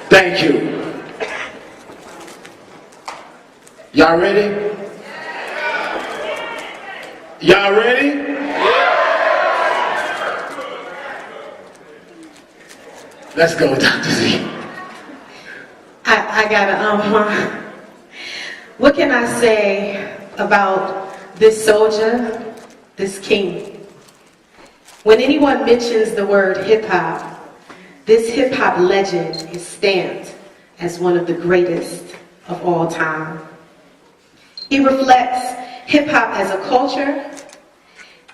Thank you. Y'all ready? Y'all ready? Let's go, Dr. Z. I gotta, what can I say about this soldier, this king? When anyone mentions the word hip-hop, this hip-hop legend is stamped as one of the greatest of all time. He reflects hip-hop as a culture.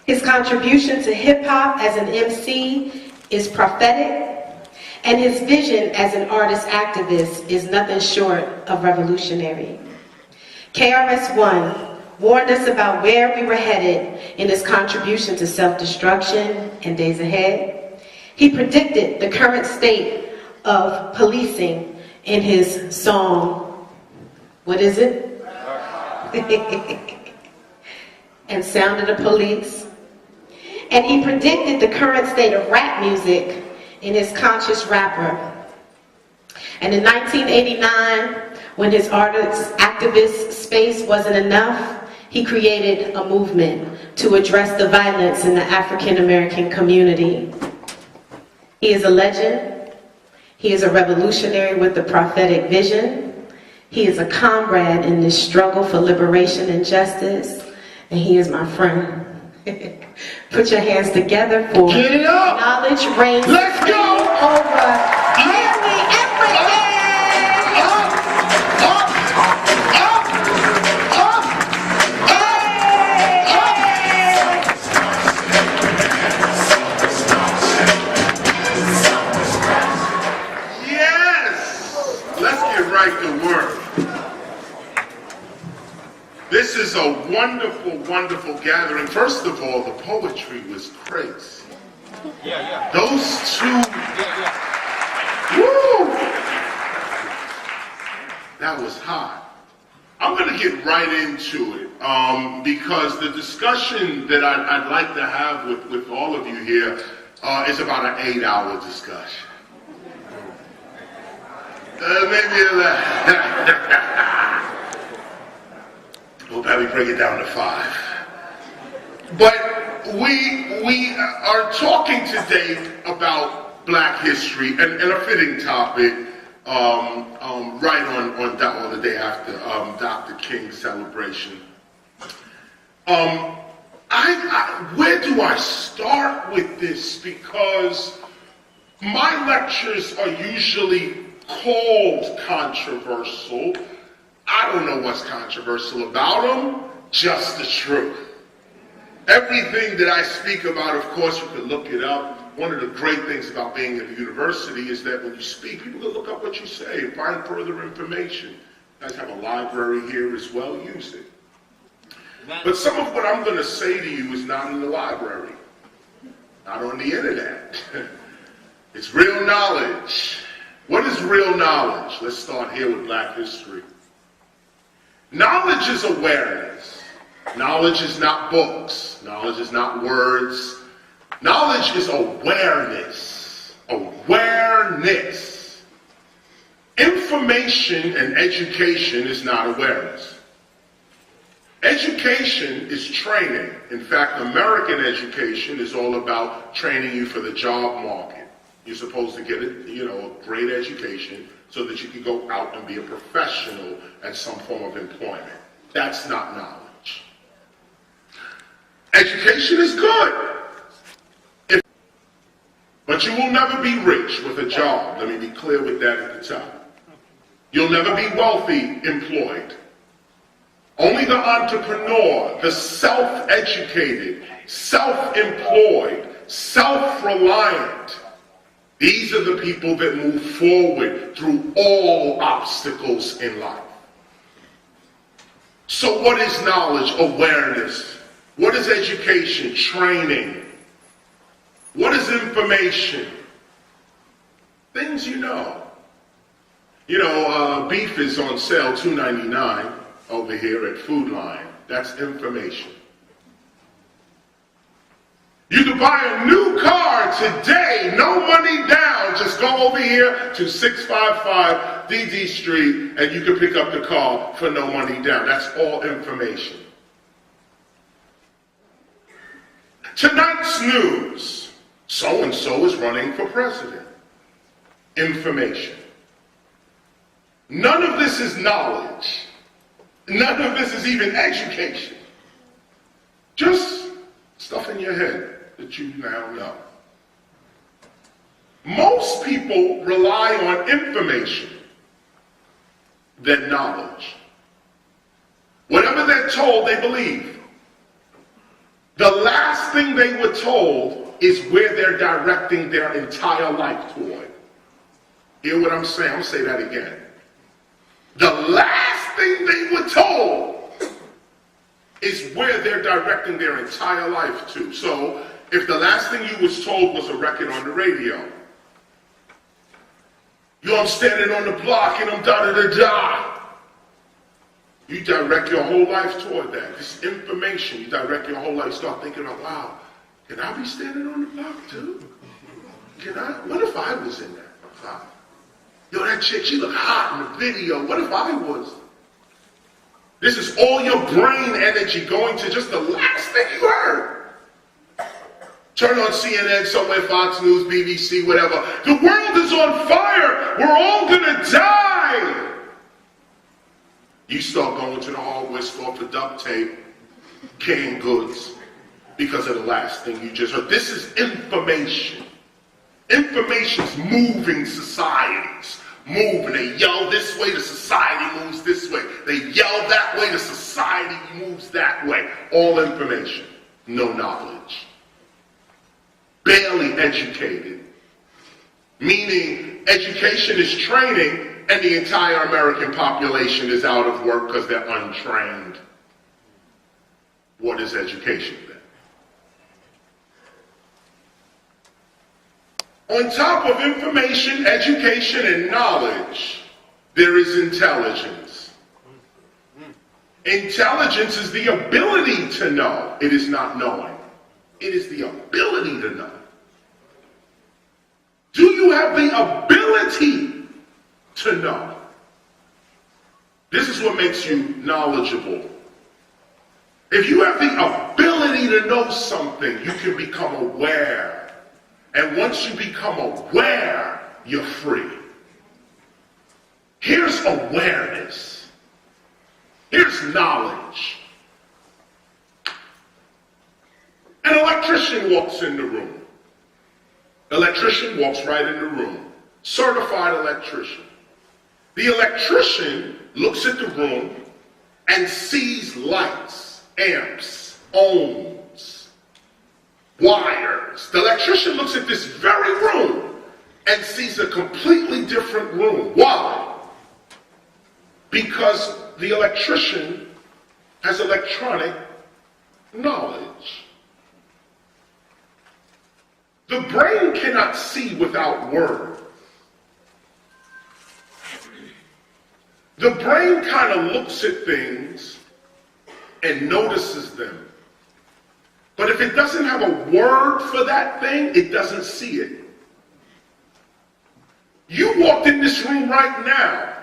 His contribution to hip-hop as an MC is prophetic, and his vision as an artist-activist is nothing short of revolutionary. KRS One warned us about where we were headed in his contribution to self-destruction and days ahead. He predicted the current state of policing in his song, what is it? And Sound of the Police. And he predicted the current state of rap music in his Conscious Rapper. And in 1989, when his artist activist space wasn't enough, he created a movement to address the violence in the African American community. He is a legend. He is a revolutionary with the prophetic vision. He is a comrade in this struggle for liberation and justice. And he is my friend. Put your hands together for Get it up. Knowledge Reigns. Let's go. Over nearly everything. Yes. Let's get right to work. This is a wonderful, wonderful gathering. First of all, the poetry was crazy. Yeah. Those two. Woo! That was hot. I'm going to get right into it because the discussion that I'd like to have with all of you here is about an 8-hour discussion. Maybe we'll probably break it down to 5. But we are talking today about Black history and a fitting topic right on the day after Dr. King's celebration. Where do I start with this? Because my lectures are usually called controversial. I don't know what's controversial about them, just the truth. Everything that I speak about, of course, you can look it up. One of the great things about being at a university is that when you speak, people can look up what you say and find further information. You guys have a library here as well, use it. But some of what I'm going to say to you is not in the library, not on the internet. It's real knowledge. What is real knowledge? Let's start here with Black history. Knowledge is awareness. Knowledge is not books. Knowledge is not words. Knowledge is awareness. Awareness. Information and education is not awareness. Education is training. In fact, American education is all about training you for the job market. You're supposed to get a great education so that you can go out and be a professional at some form of employment. That's not knowledge. Education is good. But you will never be rich with a job. Let me be clear with that at the top. You'll never be wealthy employed. Only the entrepreneur, the self-educated, self-employed, self-reliant, these are the people that move forward through all obstacles in life. So what is knowledge? Awareness. What is education? Training. What is information? Things you know. Beef is on sale $2.99 over here at Food Line. That's information. You can buy a new car today, no money down. Just go over here to 655 DD Street and you can pick up the car for no money down. That's all information. Tonight's news. So-and-so is running for president. Information. None of this is knowledge. None of this is even education. Just stuff in your head that you now know. Most people rely on information than knowledge. Whatever they're told, they believe. The last thing they were told is where they're directing their entire life toward. Hear what I'm saying? I'm going to say that again. The last thing they were told is where they're directing their entire life to. So, if the last thing you was told was a record on the radio, I'm standing on the block and I'm da-da-da-da. You direct your whole life toward that. This information, you direct your whole life. Start thinking, oh, wow, can I be standing on the block too? Can I? What if I was in that? Yo, that chick, she looked hot in the video. What if I was? This is all your brain energy going to just the last thing you heard. Turn on CNN, somewhere, Fox News, BBC, whatever. The world is on fire. We're all gonna die. You start going to the hardware store for duct tape, canned goods, because of the last thing you just heard. This is information. Information's moving societies. Moving. They yell this way, the society moves this way. They yell that way, the society moves that way. All information, no knowledge. Barely educated. Meaning education is training and the entire American population is out of work because they're untrained. What is education then? On top of information, education, and knowledge, there is intelligence. Intelligence is the ability to know. It is not knowing. It is the ability to know. Do you have the ability to know? This is what makes you knowledgeable. If you have the ability to know something, you can become aware. And once you become aware, you're free. Here's awareness. Here's knowledge. An electrician walks in the room. Electrician walks right in the room. Certified electrician. The electrician looks at the room and sees lights, amps, ohms, wires. The electrician looks at this very room and sees a completely different room. Why? Because the electrician has electronic knowledge. The brain cannot see without word. The brain kind of looks at things and notices them. But if it doesn't have a word for that thing, it doesn't see it. You walked in this room right now.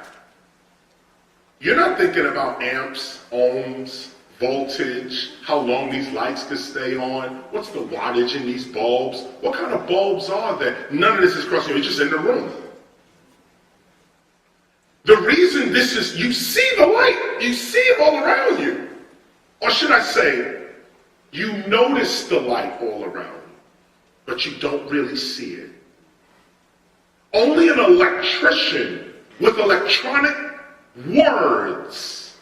You're not thinking about amps, ohms, voltage, how long these lights could stay on, what's the wattage in these bulbs, what kind of bulbs are there? None of this is crossing you, you're just in the room. The reason this is, you see the light, you see it all around you. Or should I say, you notice the light all around you, but you don't really see it. Only an electrician with electronic words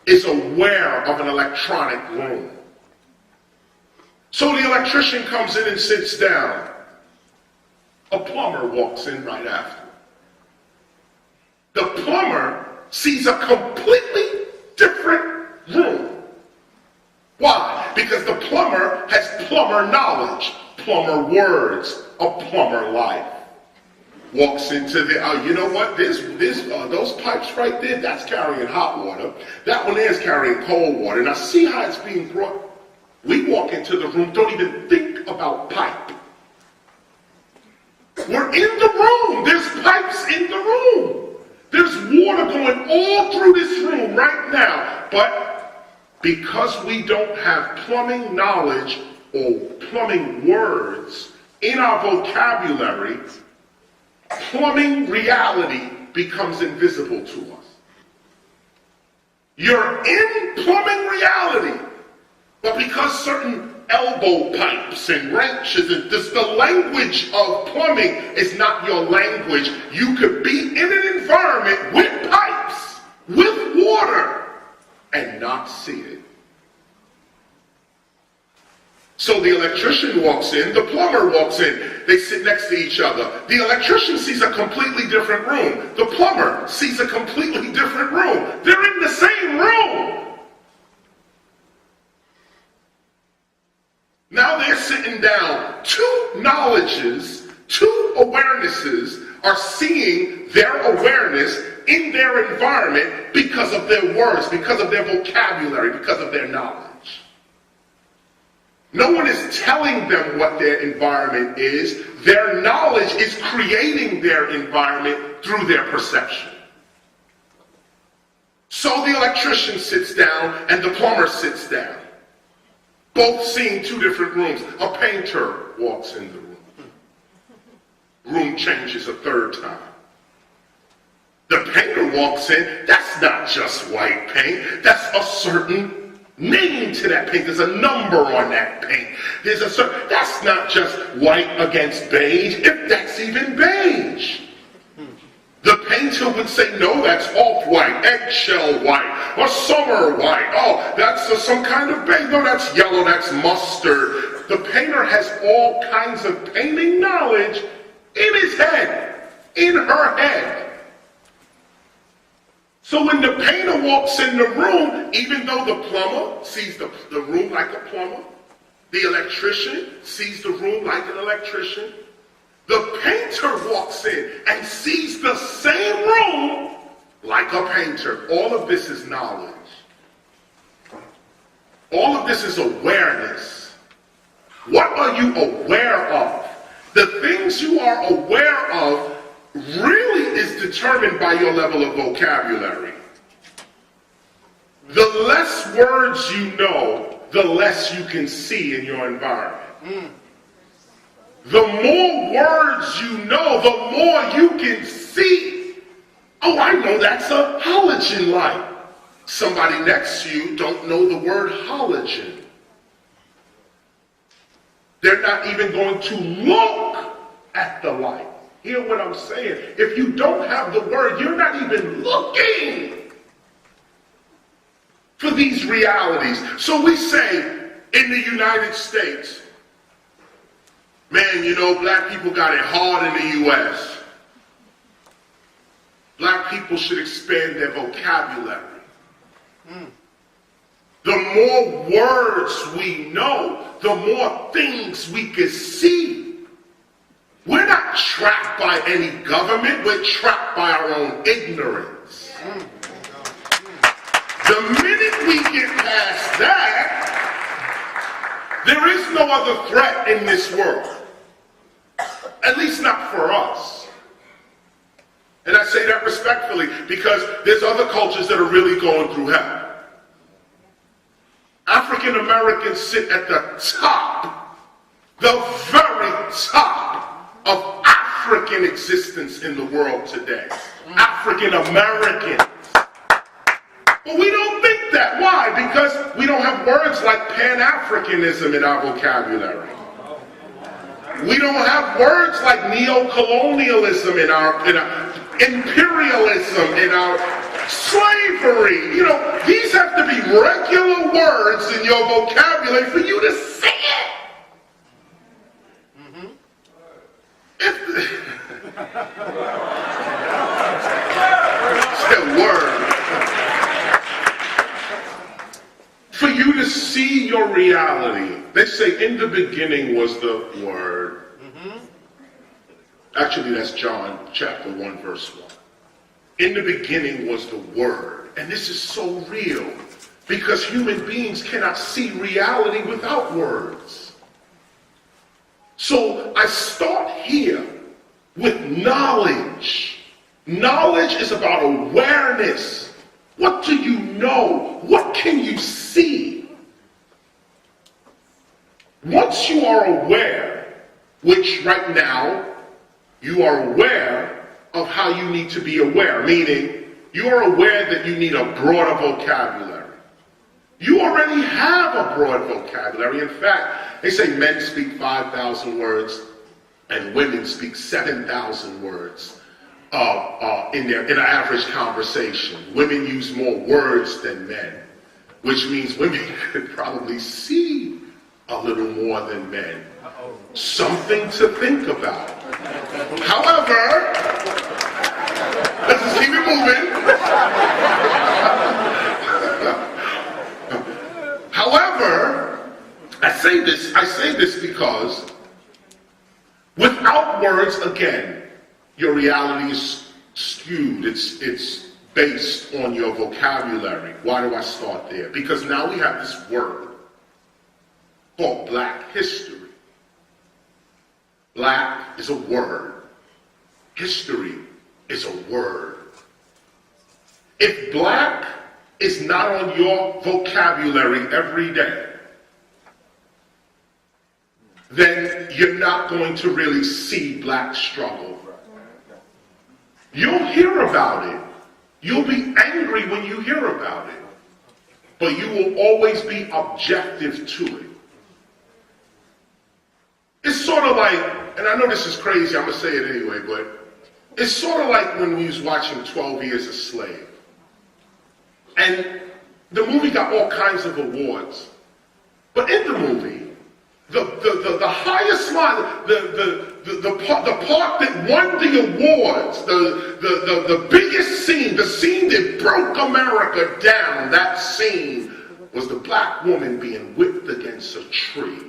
is aware of an electronic room. So the electrician comes in and sits down. A plumber walks in right after. The plumber sees a completely different room. Why? Because the plumber has plumber knowledge, plumber words, a plumber life. Walks into the, you know what, those pipes right there, that's carrying hot water. That one there is carrying cold water. Now see how it's being brought. We walk into the room, don't even think about pipe. We're in the room. There's pipes in the room. There's water going all through this room right now. But because we don't have plumbing knowledge or plumbing words in our vocabulary, plumbing reality becomes invisible to us. You're in plumbing reality, but because certain elbow pipes and wrenches and this, the language of plumbing is not your language, you could be in an environment with pipes, with water, and not see it. So the electrician walks in, the plumber walks in, they sit next to each other. The electrician sees a completely different room. The plumber sees a completely different room. They're in the same room. Now they're sitting down. Two knowledges, two awarenesses are seeing their awareness in their environment because of their words, because of their vocabulary, because of their knowledge. No one is telling them what their environment is. Their knowledge is creating their environment through their perception. So the electrician sits down and the plumber sits down. Both seeing two different rooms. A painter walks in the room. Room changes a third time. The painter walks in. That's not just white paint. That's a certain name to that paint. There's a number on that paint. There's a certain, that's not just white against beige, if that's even beige. The painter would say, no, that's off-white, eggshell white, or summer white. Oh, that's some kind of beige. No, that's yellow, that's mustard. The painter has all kinds of painting knowledge in his head, in her head. So when the painter walks in the room, even though the plumber sees the room like a plumber, the electrician sees the room like an electrician, the painter walks in and sees the same room like a painter. All of this is knowledge. All of this is awareness. What are you aware of? The things you are aware of really is determined by your level of vocabulary. The less words you know, the less you can see in your environment. The more words you know, the more you can see. Oh, I know that's a halogen light. Somebody next to you don't know the word halogen. They're not even going to look at the light. Hear what I'm saying? If you don't have the word, you're not even looking for these realities. So we say in the United States, man, you know, black people got it hard in the U.S. Black people should expand their vocabulary. The more words we know, the more things we can see. We're not trapped by any government, we're trapped by our own ignorance. The minute we get past that, there is no other threat in this world. At least not for us. And I say that respectfully because there's other cultures that are really going through hell. African Americans sit at the top, the very top of African existence in the world today. African Americans. But we don't think that. Why? Because we don't have words like Pan-Africanism in our vocabulary. We don't have words like neo-colonialism in our imperialism, in our slavery. You know, these have to be regular words in your vocabulary for you to say it. It's a word. For you to see your reality. They say in the beginning was the Word. Actually, that's John chapter 1, verse 1. In the beginning was the Word. And this is so real. because human beings cannot see reality without words. So I start here with knowledge. Knowledge is about awareness. What do you know? What can you see? Once you are aware, which right now you are aware of how you need to be aware, meaning you are aware that you need a broader vocabulary. You already have a broad vocabulary. In fact, they say men speak 5,000 words and women speak 7,000 words in an average conversation. Women use more words than men, which means women could probably see a little more than men. Something to think about. However, let's just keep it moving. However, I say this because without words, again, your reality is skewed. It's based on your vocabulary. Why do I start there? Because now we have this word called Black history. Black is a word. History is a word. If black is not on your vocabulary every day, then you're not going to really see black struggle. You'll hear about it. You'll be angry when you hear about it. But you will always be objective to it. It's sort of like, and I know this is crazy, I'm going to say it anyway, but it's sort of like when we was watching 12 Years a Slave. And the movie got all kinds of awards. But in the movie, the highest line, the part that won the awards, the biggest scene, the scene that broke America down, that scene was the black woman being whipped against a tree.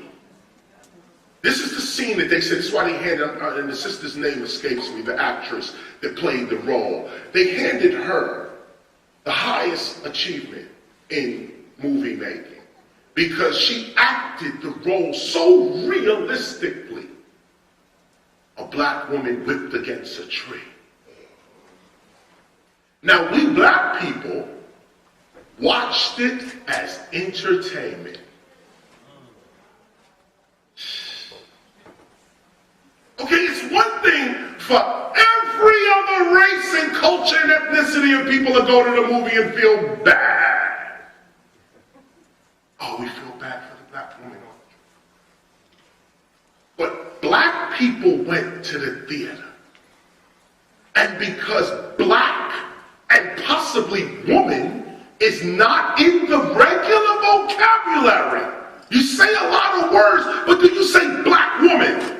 This is the scene that they said, this is why they handed, and the sister's name escapes me, the actress that played the role. They handed her the highest achievement in movie making because she acted the role so realistically. A black woman whipped against a tree. Now we black people watched it as entertainment. Okay, it's one thing for every other race and culture and ethnicity of people to go to the movie and feel bad. Oh, we feel bad for the black woman. But black people went to the theater. And because black and possibly woman is not in the regular vocabulary. You say a lot of words, but do you say black woman?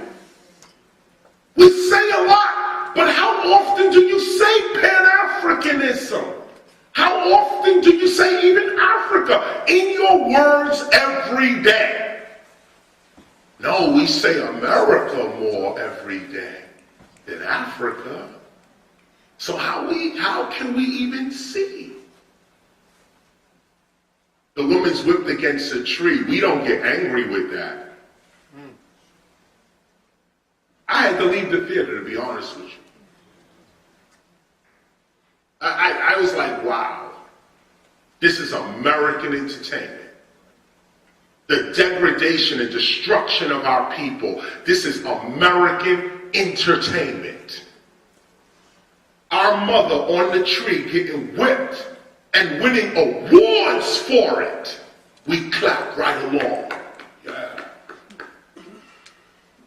We say a lot, but how often do you say Pan-Africanism? How often do you say even Africa in your words every day? No, we say America more every day than Africa. So how can we even see? The woman's whipped against a tree. We don't get angry with that. I had to leave the theater, to be honest with you. I was like, wow, this is American entertainment. The degradation and destruction of our people, this is American entertainment. Our mother on the tree getting whipped and winning awards for it. We clap right along. Yeah.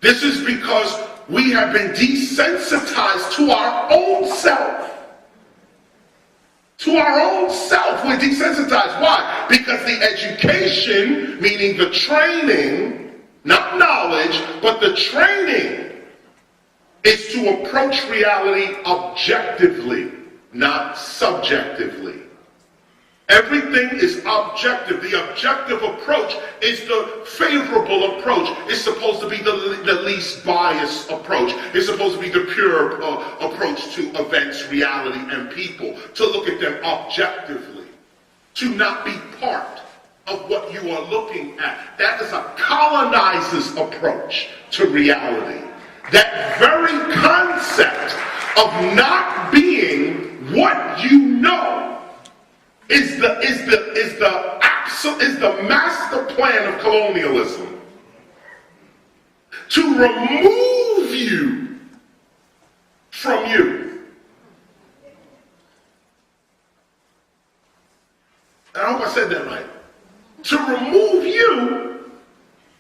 This is because we have been desensitized to our own self. To our own self, we're desensitized. Why? Because the education, meaning the training, not knowledge, but the training, is to approach reality objectively, not subjectively. Everything is objective. The objective approach is the favorable approach. It's supposed to be the least biased approach. It's supposed to be the pure approach to events, reality, and people, to look at them objectively. to not be part of what you are looking at. That is a colonizer's approach to reality. That very concept of not being what you know is the master plan of colonialism. To remove you from you. And I hope I said that right. To remove you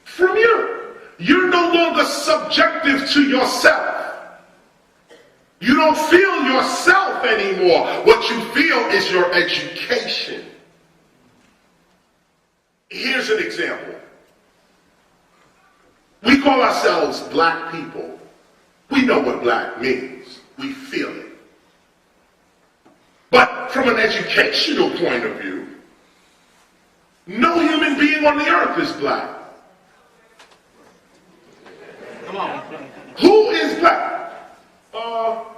from you. You're no longer subjective to yourself. You don't feel yourself anymore. What you feel is your education. Here's an example. We call ourselves black people. We know what black means. We feel it. But from an educational point of view, no human being on the earth is black. Come on. Who is black? Well,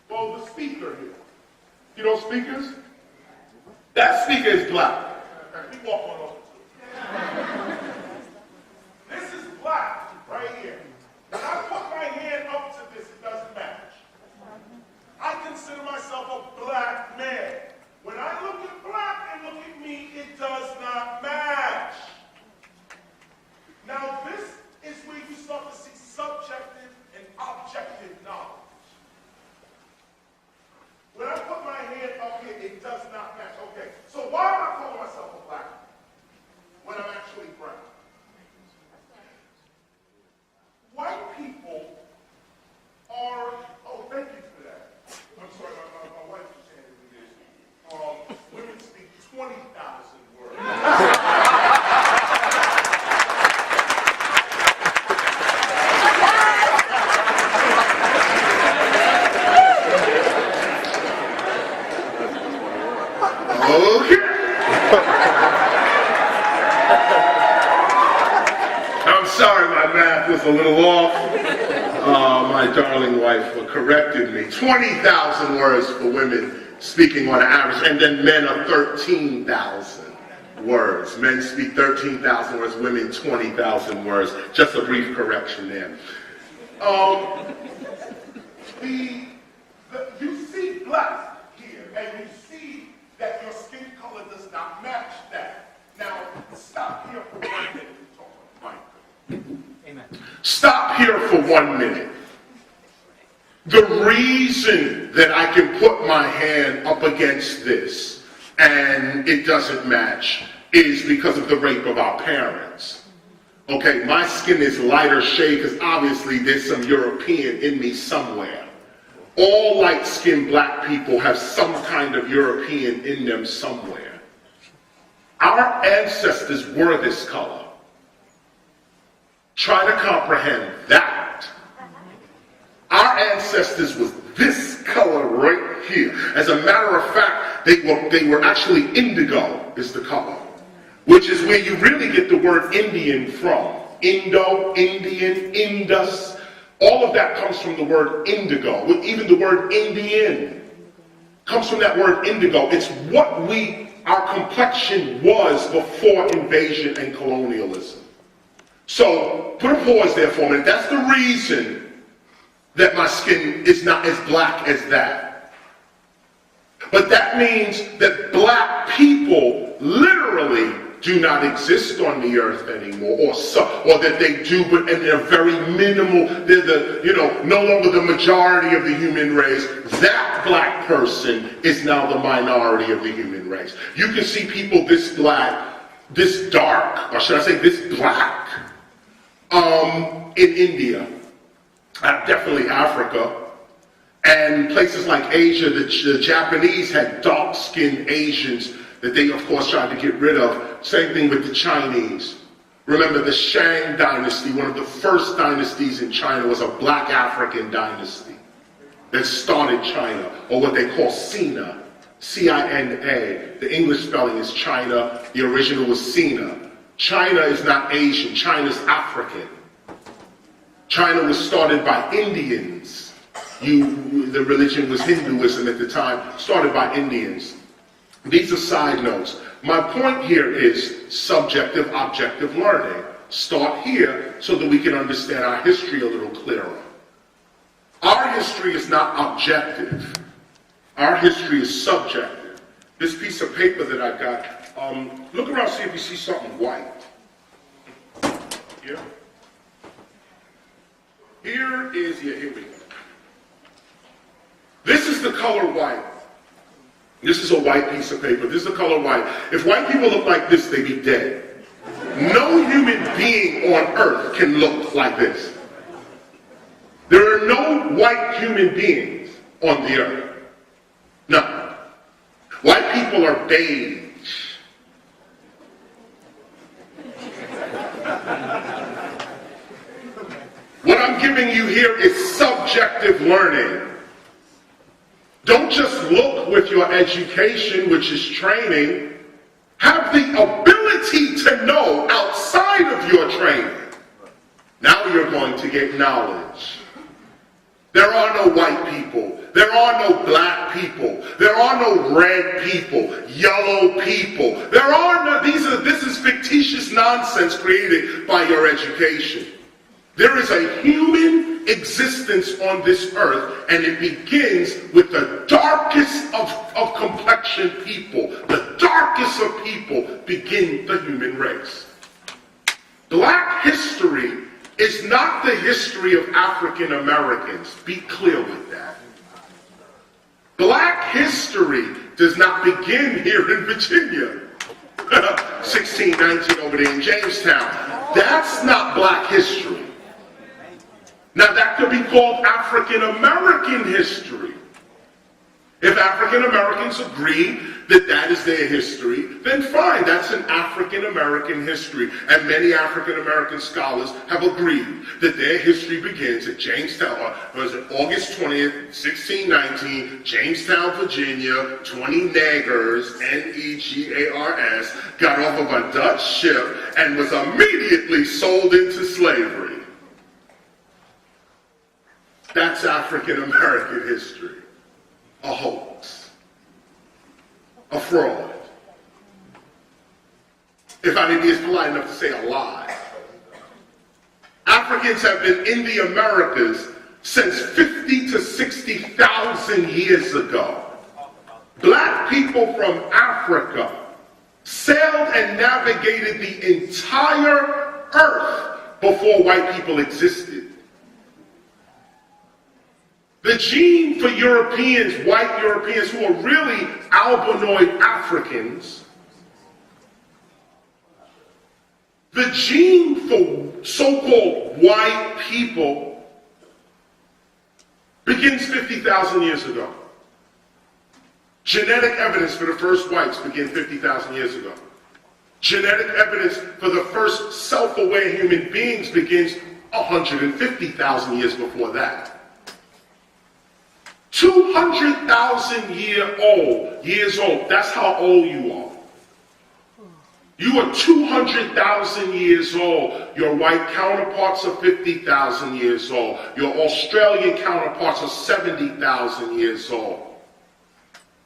the speaker here. You know speakers? That speaker is black. We walk on over to it. This is black right here. When I put my hand up to this, it doesn't match. I consider myself a black man. When I look at black and look at me, it does not match. Now this is where you start to see subjective and objective knowledge. When I put my hand up here, it does not match. Okay, so why am I calling myself a black man when I'm actually brown? White people are, oh, thank you for that. I'm sorry, my wife just handed me this. Women speak 20,000 words. Okay. I'm sorry, my math was a little off. My darling wife corrected me. 20,000 words for women speaking on average, and then men are 13,000 words. Men speak 13,000 words, women 20,000 words. Just a brief correction there. You see black here, and you see that your skin color does not match that. Now, stop here for 1 minute. Amen. Stop here for 1 minute. The reason that I can put my hand up against this and it doesn't match is because of the rape of our parents. Okay, my skin is lighter shade because obviously there's some European in me somewhere. All light-skinned black people have some kind of European in them somewhere. Our ancestors were this color. Try to comprehend that. Our ancestors was this color right here. As a matter of fact, they were actually indigo is the color, which is where you really get the word Indian from. Indo, Indian, Indus, all of that comes from the word indigo. Even the word Indian comes from that word indigo. It's what our complexion was before invasion and colonialism. So, put a pause there for a minute. That's the reason that my skin is not as black as that. But that means that black people literally do not exist on the earth anymore, or that they do, but and they're very minimal. They're no longer the majority of the human race. That black person is now the minority of the human race. You can see people this black, this dark, or should I say this black, in India, definitely Africa, and places like Asia. The Japanese had dark-skinned Asians that they, of course, tried to get rid of. Same thing with the Chinese. Remember, the Shang dynasty, one of the first dynasties in China, was a black African dynasty that started China, or what they call Sina, C-I-N-A. The English spelling is China. The original was Sina. China is not Asian. China's African. China was started by Indians. The religion was Hinduism at the time, started by Indians. These are side notes. My point here is subjective, objective learning. Start here so that we can understand our history a little clearer. Our history is not objective. Our history is subjective. This piece of paper that I got, look around, see if you see something white. Here? Here we go. This is the color white. This is a white piece of paper. This is the color white. If white people look like this, they'd be dead. No human being on earth can look like this. There are no white human beings on the earth. No. White people are beige. What I'm giving you here is subjective learning. Don't just look with your education, which is training. Have the ability to know outside of your training. Now you're going to get knowledge. There are no white people. There are no black people. There are no red people, yellow people. There are no, this is fictitious nonsense created by your education. There is a human existence on this earth, and it begins with the darkest of complexion people. The darkest of people begin the human race. Black history is not the history of African Americans. Be clear with that. Black history does not begin here in Virginia. 1619 over there in Jamestown. That's not black history. Now that could be called African American history. If African Americans agree that that is their history, then fine, that's an African American history. And many African American scholars have agreed that their history begins at Jamestown, was it August 20th, 1619, Jamestown, Virginia. 20 neggers, N-E-G-A-R-S, got off of a Dutch ship and was immediately sold into slavery. That's African American history. A hoax. A fraud. If I didn't be as polite enough to say a lie. Africans have been in the Americas since 50 to 60,000 years ago. Black people from Africa sailed and navigated the entire earth before white people existed. The gene for Europeans, white Europeans who are really albinoid Africans, the gene for so-called white people begins 50,000 years ago. Genetic evidence for the first whites began 50,000 years ago. Genetic evidence for the first self-aware human beings begins 150,000 years before that. 200,000 years old. That's how old you are. You are 200,000 years old. Your white counterparts are 50,000 years old. Your Australian counterparts are 70,000 years old.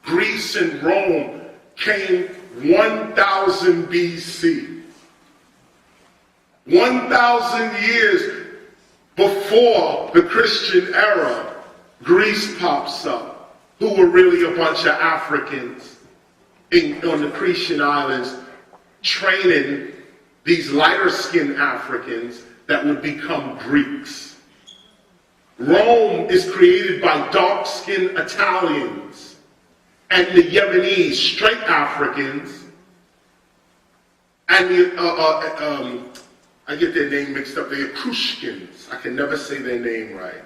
Greece and Rome came 1000 BC. 1,000 years before the Christian era. Greece pops up, who were really a bunch of Africans on the Cretan Islands, training these lighter-skinned Africans that would become Greeks. Rome is created by dark-skinned Italians and the Yemenis, straight Africans, and the, I get their name mixed up, the Etruscans. I can never say their name right.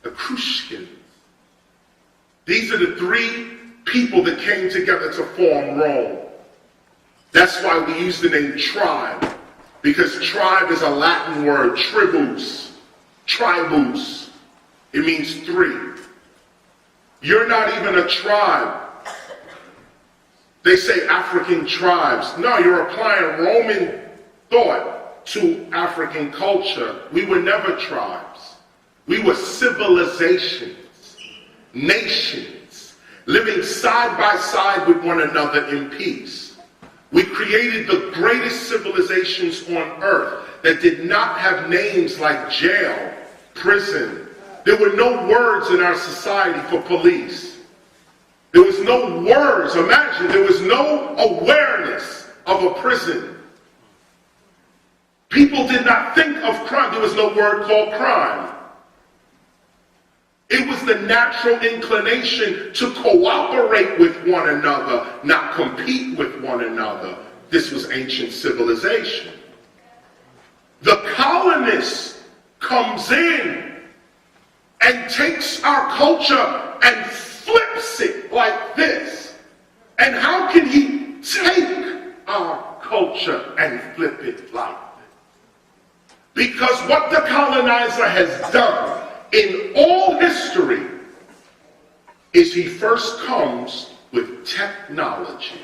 Etruscans. These are the three people that came together to form Rome. That's why we use the name tribe, because tribe is a Latin word, tribus, tribus. It means three. You're not even a tribe. They say African tribes. No, you're applying Roman thought to African culture. We were never tribes. We were civilizations, nations, living living side by side with one another in peace. We created the greatest civilizations on earth that did not have names like jail, prison. There were no words in our society for police. There was no words. Imagine, there was no awareness of a prison. People did not think of crime. There was no word called crime. It was the natural inclination to cooperate with one another, not compete with one another. This was ancient civilization. The colonist comes in and takes our culture and flips it like this. And how can he take our culture and flip it like this? Because what the colonizer has done in all history is he first comes with technology.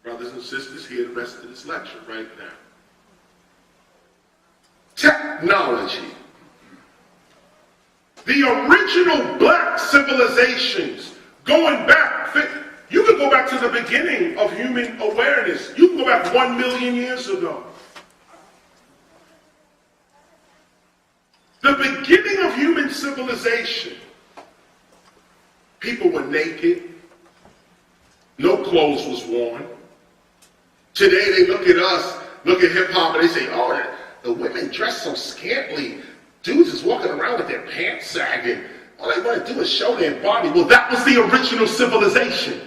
Brothers and sisters, hear the rest of this lecture right now. Technology. The original black civilizations, going back, you can go back to the beginning of human awareness. You can go back 1 million years ago. The beginning of human civilization, people were naked, no clothes was worn. Today they look at us, look at hip hop, and they say, oh, the women dress so scantily. Dudes is walking around with their pants sagging. All they want to do is show their body. Well, that was the original civilization.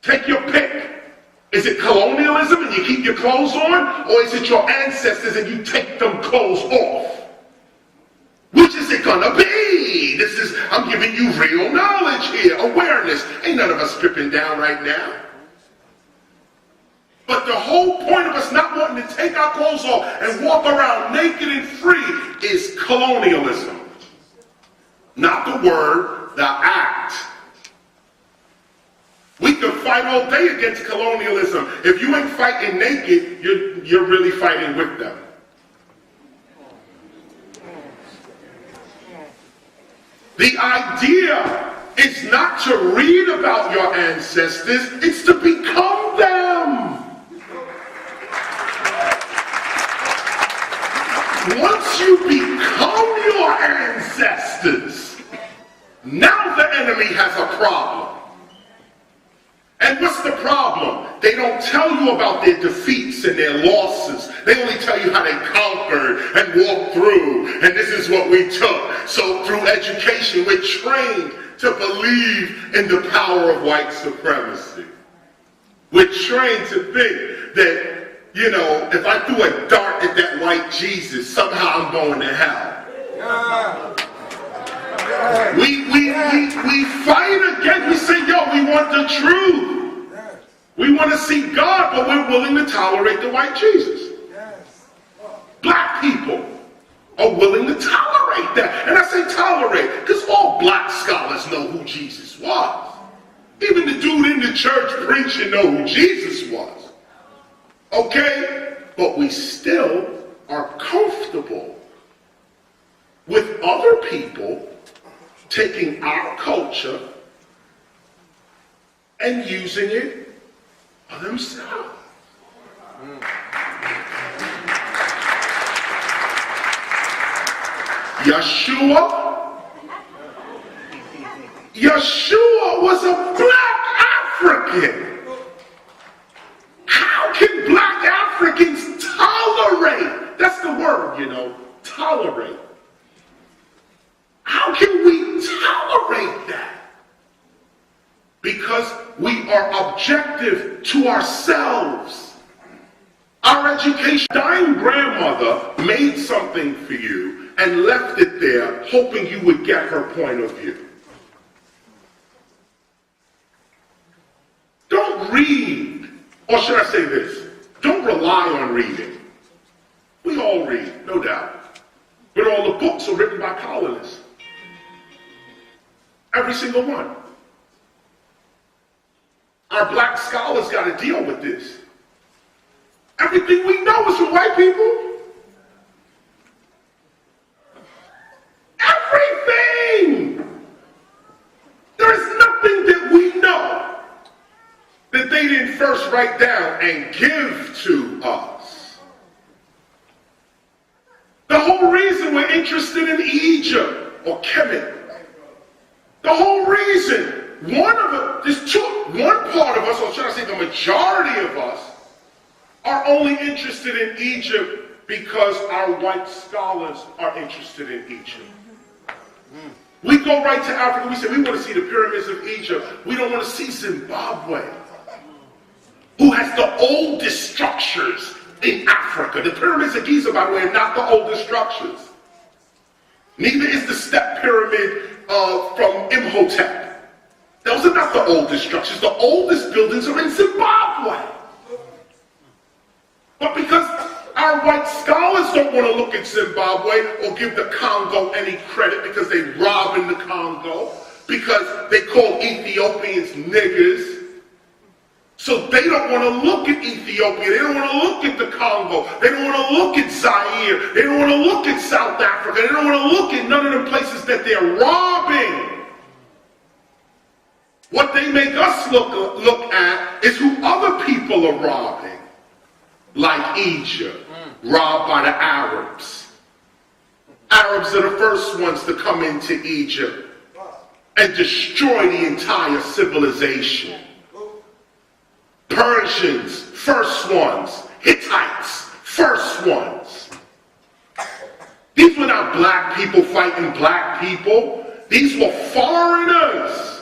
Take your pick. Is it colonialism and you keep your clothes on? Or is it your ancestors and you take them clothes off? Which is it gonna be? I'm giving you real knowledge here, awareness. Ain't none of us stripping down right now. But the whole point of us not wanting to take our clothes off and walk around naked and free is colonialism. Not the word, the act. We could fight all day against colonialism. If you ain't fighting naked, you're really fighting with them. The idea is not to read about your ancestors, it's to become them. Once you become your ancestors, now the enemy has a problem. And what's the problem? They don't tell you about their defeats and their losses. They only tell you how they conquered and walked through. And this is what we took. So through education, we're trained to believe in the power of white supremacy. We're trained to think that, if I threw a dart at that white Jesus, somehow I'm going to hell. We fight against, we say, we want the truth. We want to see God, but we're willing to tolerate the white Jesus. Black people are willing to tolerate that. And I say tolerate, because all black scholars know who Jesus was. Even the dude in the church preaching know who Jesus was. Okay? But we still are comfortable with other people taking our culture and using it for themselves. Yeshua was a black African. How can black Africans tolerate? That's the word, tolerate. How can we tolerate that? Because we are objective to ourselves. Our education, dying grandmother made something for you and left it there hoping you would get her point of view. Don't read, or should I say this, don't rely on reading. We all read, no doubt. But all the books are written by colonists. Every single one. Our black scholars got to deal with this. Everything we know is from white people. Everything! first write down and give to us. The whole reason we're interested in Egypt or Kemet, the whole reason, one part of us, or should I say the majority of us, are only interested in Egypt because our white scholars are interested in Egypt. We go right to Africa, we say we want to see the pyramids of Egypt. We don't want to see Zimbabwe, who has the oldest structures in Africa. The pyramids of Giza, by the way, are not the oldest structures. Neither is the step pyramid from Imhotep. Those are not the oldest structures. The oldest buildings are in Zimbabwe. But because our white scholars don't want to look at Zimbabwe or give the Congo any credit because they rob in the Congo, because they call Ethiopians niggers, so they don't want to look at Ethiopia, they don't want to look at the Congo, they don't want to look at Zaire, they don't want to look at South Africa, they don't want to look at none of the places that they're robbing. What they make us look at is who other people are robbing. Like Egypt, robbed by the Arabs. Arabs are the first ones to come into Egypt and destroy the entire civilization. Persians, first ones. Hittites, first ones. These were not black people fighting black people. These were foreigners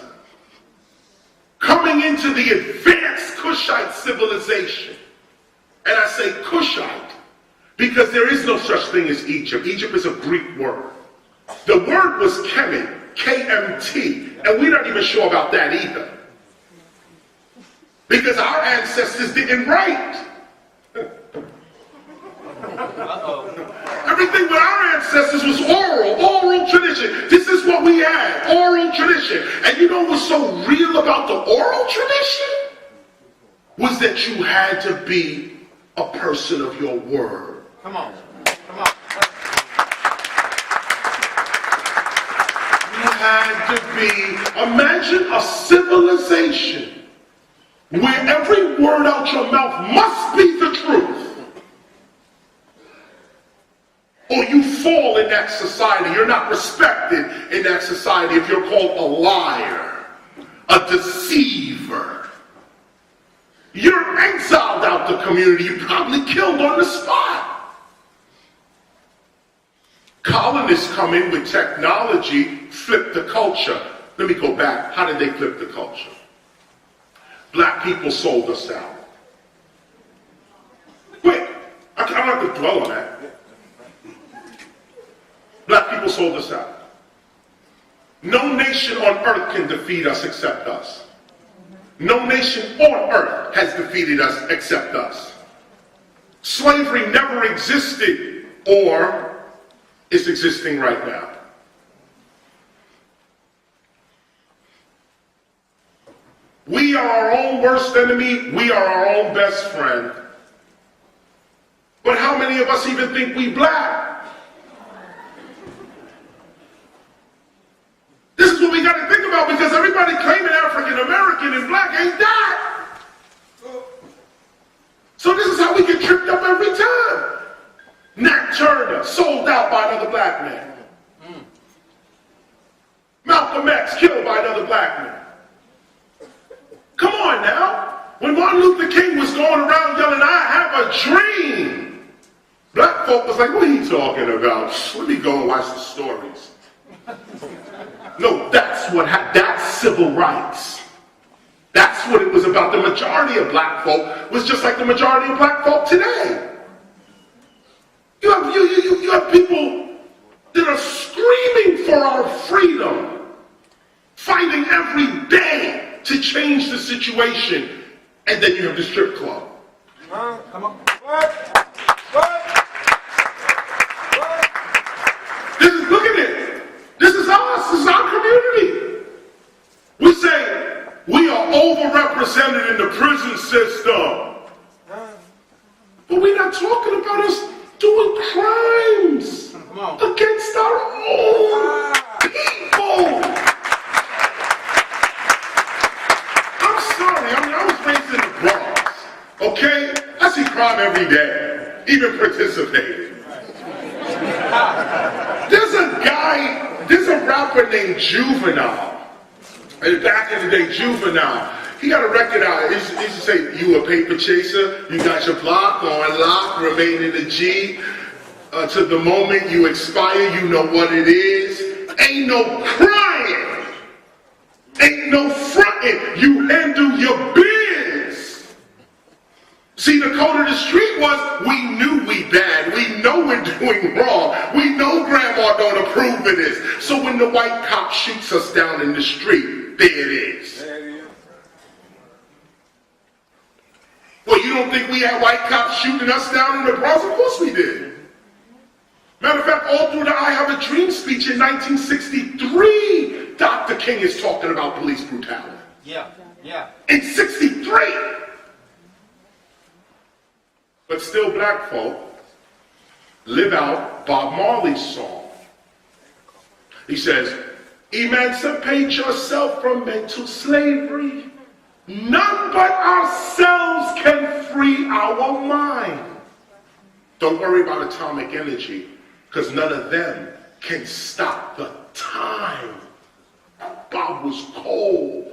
coming into the advanced Kushite civilization. And I say Kushite because there is no such thing as Egypt. Egypt is a Greek word. The word was Kemet, K-M-T, and we're not even sure about that either. Because our ancestors didn't write. Everything with our ancestors was oral tradition. This is what we had, oral tradition. And you know what's so real about the oral tradition? Was that you had to be a person of your word. Come on. You had to be, imagine a civilization where every word out your mouth must be the truth. Or you fall in that society. You're not respected in that society if you're called a liar, a deceiver. You're exiled out the community. You're probably killed on the spot. Colonists come in with technology, flip the culture. Let me go back. How did they flip the culture? Black people sold us out. Quick. I don't have to dwell on that. Black people sold us out. No nation on earth can defeat us except us. No nation on earth has defeated us except us. Slavery never existed or is existing right now. We are our own worst enemy. We are our own best friend. But how many of us even think we black? This is what we got to think about because everybody claiming African American and black ain't that. So this is how we get tripped up every time. Nat Turner sold out by another black man. Malcolm X killed by another black man. Come on now. When Martin Luther King was going around yelling, "I have a dream," black folk was like, "What are you talking about? Let me go and watch the stories." No, that's civil rights. That's what it was about. The majority of black folk was just like the majority of black folk today. You have people that are screaming for our freedom, fighting every day to change the situation, and then you have the strip club. Come on. What? Look at it. This is us. This is our community. We say we are overrepresented in the prison system. But we're not talking about us doing crimes against our own people. I'm sorry. I was raised in the Bronx. crime every day, even participating. There's a rapper named Juvenile. And back in the day, Juvenile, he got a record out. He used to say, you a paper chaser, you got your block on lock, remain in the G. To the moment you expire, you know what it is. Ain't no crying. Ain't no fronting. You handle your biz. See, the code of the street was, we knew we bad. We know we're doing wrong. We know grandma don't approve of this. So when the white cop shoots us down in the street, there it is. Well, you don't think we had white cops shooting us down in the Bronx? Of course we did. Matter of fact, all through the I Have a Dream speech in 1963, Dr. King is talking about police brutality. Yeah. In 63. But still black folk live out Bob Marley's song. He says, emancipate yourself from mental slavery. None but ourselves can free our mind. Don't worry about atomic energy, because none of them can stop the time. Bob was cold.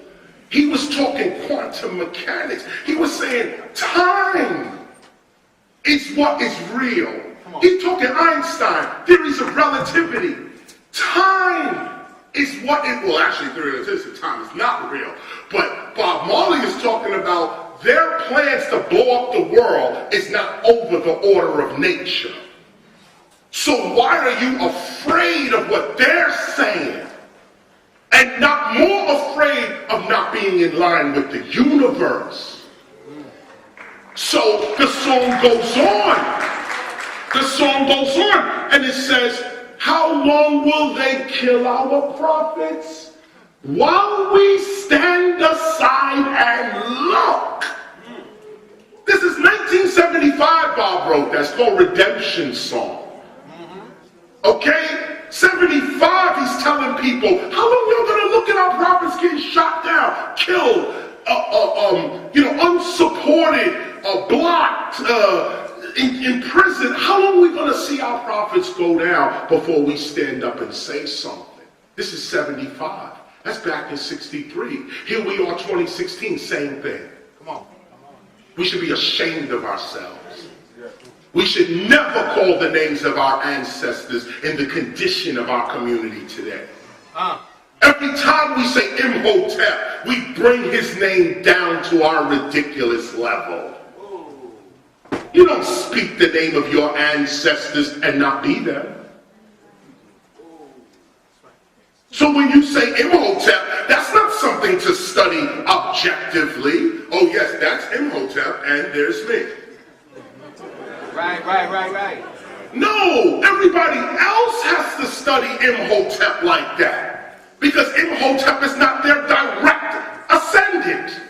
He was talking quantum mechanics. He was saying time is what is real. He's talking Einstein, theories of relativity. Time is what it, well actually theory of relativity, time is not real. But Bob Marley is talking about their plans to blow up the world is not over the order of nature. So why are you afraid of what they're saying and not more afraid of not being in line with the universe? So the song goes on. The song goes on and it says, how long will they kill our prophets while we stand aside and look? This is 1975 Bob wrote. That's called Redemption Song. Okay? 75, he's telling people, how long y'all gonna look at our prophets getting shot down, killed, unsupported, blocked, in prison? How long are we gonna see our prophets go down before we stand up and say something? This is 75. That's back in 63. Here we are, 2016, same thing. Come on. We should be ashamed of ourselves. We should never call the names of our ancestors in the condition of our community today. Every time we say Imhotep, we bring his name down to our ridiculous level. You don't speak the name of your ancestors and not be them. So when you say Imhotep, that's not something to study objectively. Oh yes, that's Imhotep and there's me. Right. No, everybody else has to study Imhotep like that. Because Imhotep is not their direct ascendant.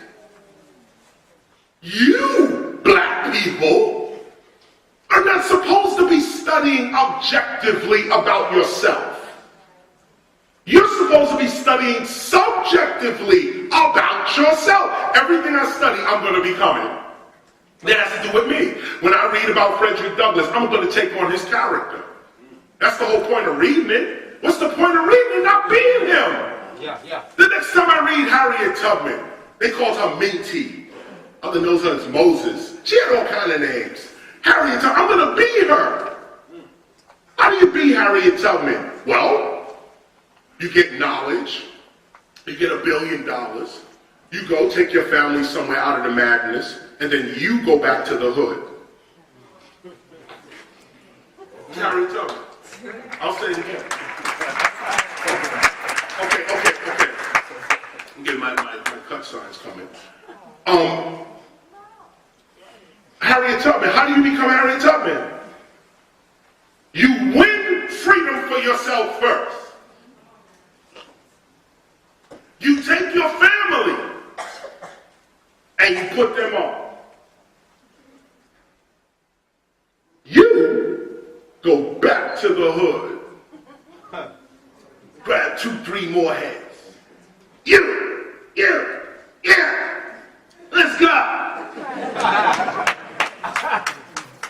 You, black people, are not supposed to be studying objectively about yourself. You're supposed to be studying subjectively about yourself. Everything I study, I'm going to be becoming. That has to do with me. When I read about Frederick Douglass, I'm going to take on his character. That's the whole point of reading it. What's the point of reading it? Not being him. Yeah. The next time I read Harriet Tubman, they called her Minty. Other knows her as Moses. She had all kind of names. Harriet Tubman, I'm going to be her. How do you be Harriet Tubman? Well, you get knowledge. You get $1 billion. You go take your family somewhere out of the madness. And then you go back to the hood. Harriet Tubman. I'll say it again. Okay. I'm getting my cut signs coming. Harriet Tubman. How do you become Harriet Tubman? You win freedom for yourself first. You take your family and you put them on. You go back to the hood, grab 2, 3 more heads. Yeah, let's go.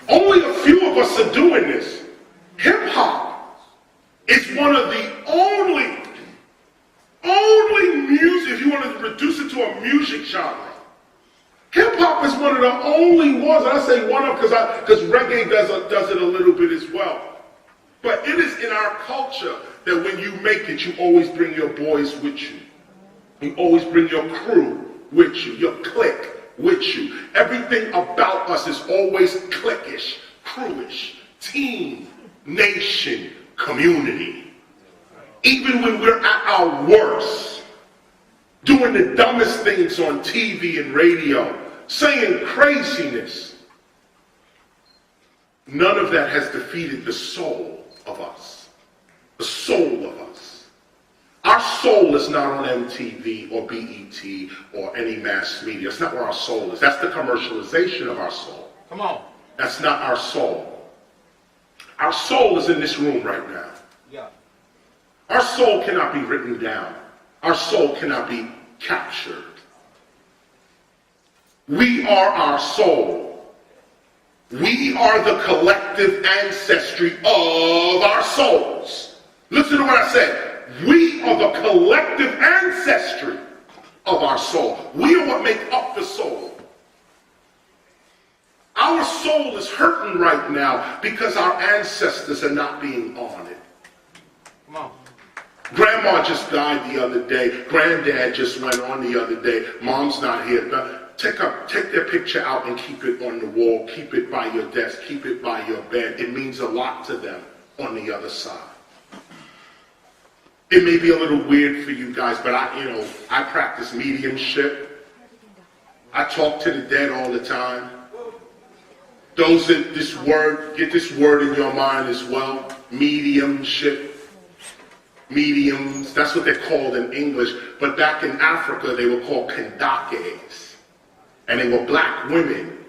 Only a few of us are doing this. Hip hop is one of the only music, if you want to reduce it to a music genre. Hip hop is one of the only ones, and I say one of because reggae does it a little bit as well. But it is in our culture that when you make it, you always bring your boys with you. You always bring your crew with you, your clique with you. Everything about us is always cliquish, crewish, team, nation, community. Even when we're at our worst, doing the dumbest things on TV and radio, saying craziness, none of that has defeated the soul of us. The soul of us. Our soul is not on MTV or BET or any mass media. That's not where our soul is. That's the commercialization of our soul. Come on. That's not our soul. Our soul is in this room right now. Yeah. Our soul cannot be written down. Our soul cannot be captured. We are our soul. We are the collective ancestry of our souls. Listen to what I said. We are the collective ancestry of our soul. We are what make up the soul. Our soul is hurting right now because our ancestors are not being honored. Come on. Grandma just died the other day. Granddad just went on the other day. Mom's not here. Take their picture out and keep it on the wall. Keep it by your desk. Keep it by your bed. It means a lot to them on the other side. It may be a little weird for you guys, but I practice mediumship. I talk to the dead all the time. Those that get this word in your mind as well. Mediumship. Mediums, that's what they're called in English. But back in Africa, they were called kandakes. And they were black women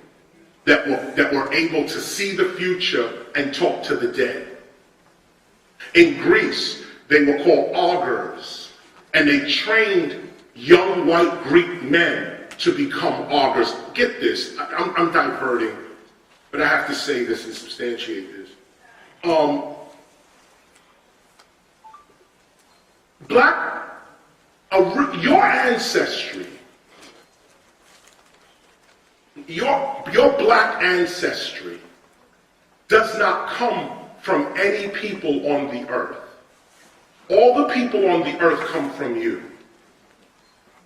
that were able to see the future and talk to the dead. In Greece, they were called augurs. And they trained young white Greek men to become augurs. Get this, I'm diverting, but I have to say this and substantiate this. Your ancestry, your black ancestry does not come from any people on the earth. All the people on the earth come from you.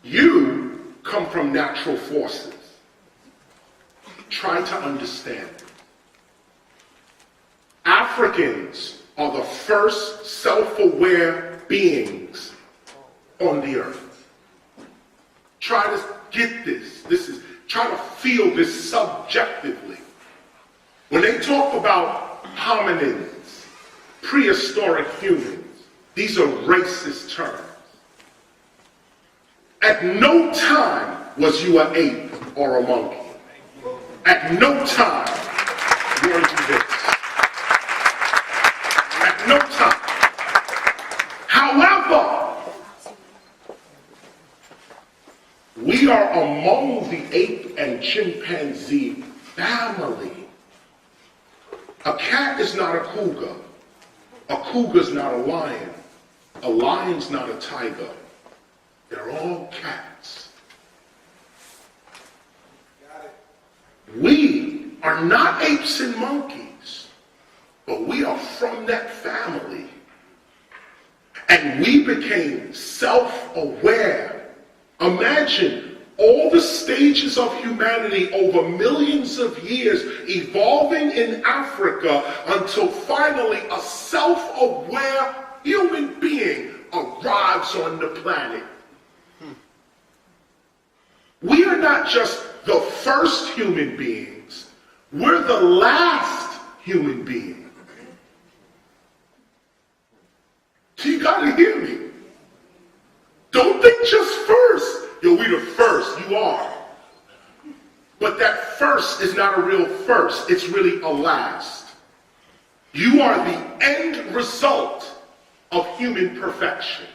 You come from natural forces. Try to understand. Africans are the first self-aware beings on the earth. Try to get this. Try to feel this subjectively. When they talk about hominins, prehistoric humans, these are racist terms. At no time was you an ape or a monkey. At no time were you this. At no time. However, we are among the ape and chimpanzee family. A cat is not a cougar. A cougar is not a lion. A lion's not a tiger. They're all cats. We are not apes and monkeys, but we are from that family. And we became self-aware. Imagine all the stages of humanity over millions of years evolving in Africa until finally a self-aware human being arrives on the planet. We are not just the first human beings, we're the last human being. So you gotta hear me. Don't think just first. Yo, we the first, you are. But that first is not a real first, it's really a last. You are the end result of human perfection.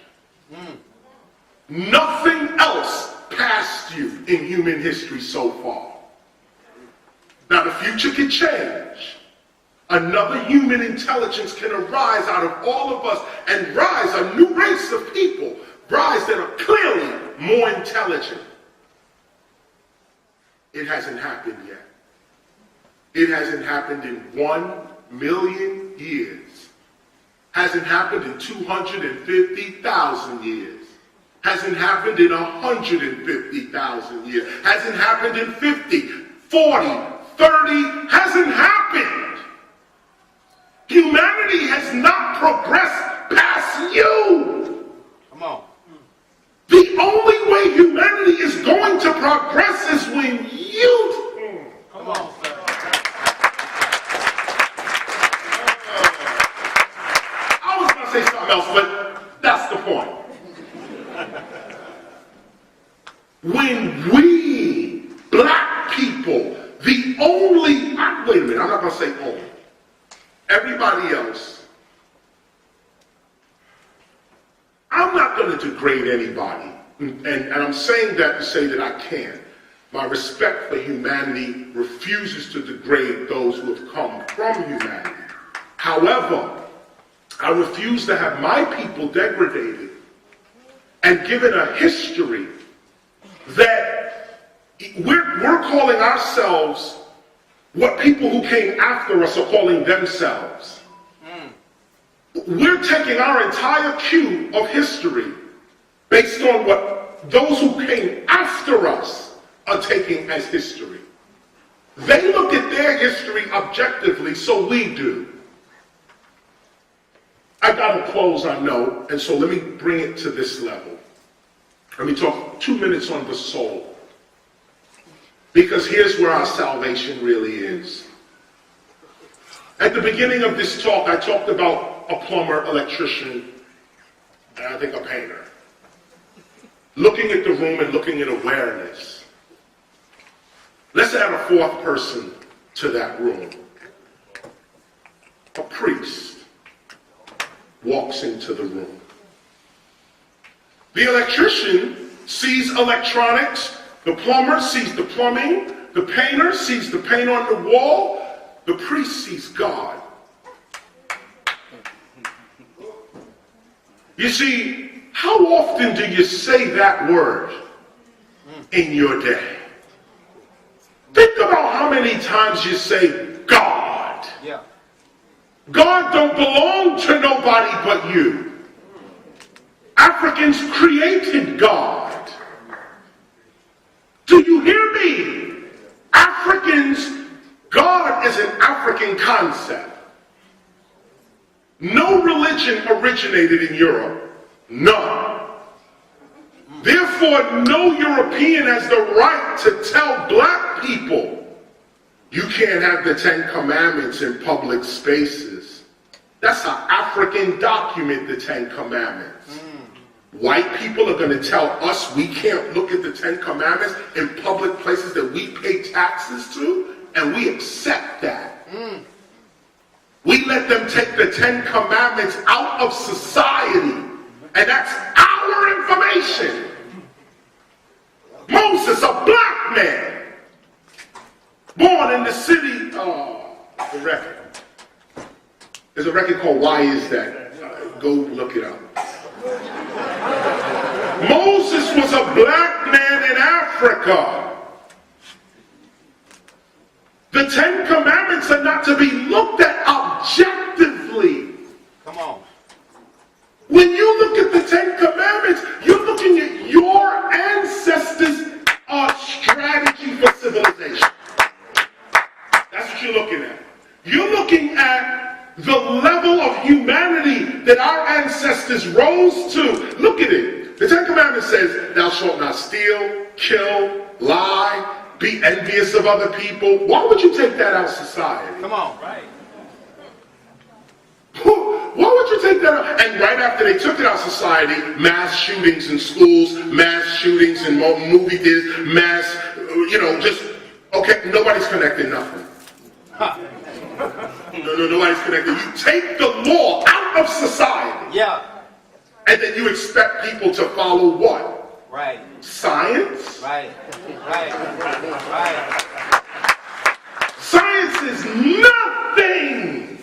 Nothing else passed you in human history so far. Now the future can change. Another human intelligence can arise out of all of us and rise a new race of people, rise that are clearly more intelligent. It hasn't happened yet. It hasn't happened in 1,000,000 years. Hasn't happened in 250,000 years. Hasn't happened in 150,000 years. Hasn't happened in 50, 40, 30. Hasn't happened. Humanity has not progressed past you. Come on. The only way humanity is going to progress is when you... Come on, sir. I was going to say something else, but that's the point. When we, black people, the only... wait a minute, I'm not going to say only. Everybody else, I'm not going to degrade anybody, and I'm saying that to say that I can. My respect for humanity refuses to degrade those who have come from humanity. However, I refuse to have my people degraded and given a history that we're calling ourselves what people who came after us are calling themselves. We're taking our entire cue of history based on what those who came after us are taking as history. They look at their history objectively, so we do. I gotta close, I know, and so let me bring it to this level. Let me talk 2 minutes on the soul. Because here's where our salvation really is. At the beginning of this talk, I talked about a plumber, electrician, and I think a painter. Looking at the room and looking at awareness. Let's add a fourth person to that room. A priest walks into the room. The electrician sees electronics. The plumber sees the plumbing. The painter sees the paint on the wall. The priest sees God. You see, how often do you say that word in your day? Think about how many times you say God. Yeah. God don't belong to nobody but you. Africans created God. Do you hear me? Africans, God is an African concept. No religion originated in Europe. None. Therefore, no European has the right to tell black people, you can't have the 10 Commandments in public spaces. That's an African document, the 10 Commandments. White people are going to tell us we can't look at the 10 Commandments in public places that we pay taxes to, and we accept that. We let them take the 10 Commandments out of society, and that's our information. Moses, a black man, born in the city, the record. There's a record called Why Is That? Go look it up. Moses was a black man in Africa. The 10 Commandments are not to be looked at objectively. Come on. When you look at the 10 Commandments, you're looking at your ancestors' strategy for civilization. That's what you're looking at. You're looking at the level of humanity that our ancestors rose to. Look at it. The 10 Commandments says, thou shalt not steal, kill, lie, be envious of other people. Why would you take that out of society? Come on. Right. Why would you take that out? And right after they took it out of society, mass shootings in schools, mass shootings in movie theaters, mass, just, okay, nobody's connecting nothing. No, nobody's connected. You take the law out of society. Yeah. And then you expect people to follow what? Right. Science? Right. Right. Right. is nothing.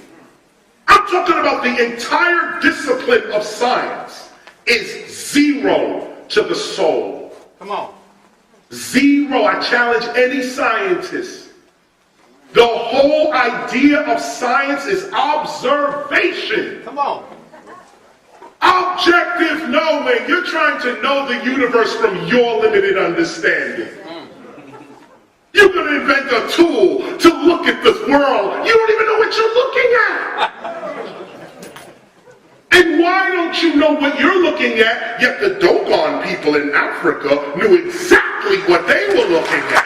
I'm talking about the entire discipline of science is zero to the soul. Come on. Zero. I challenge any scientist. The whole idea of science is observation. Come on. Objective knowing. You're trying to know the universe from your limited understanding. You're going to invent a tool to look at this world. You don't even know what you're looking at. And why don't you know what you're looking at, yet the Dogon people in Africa knew exactly what they were looking at?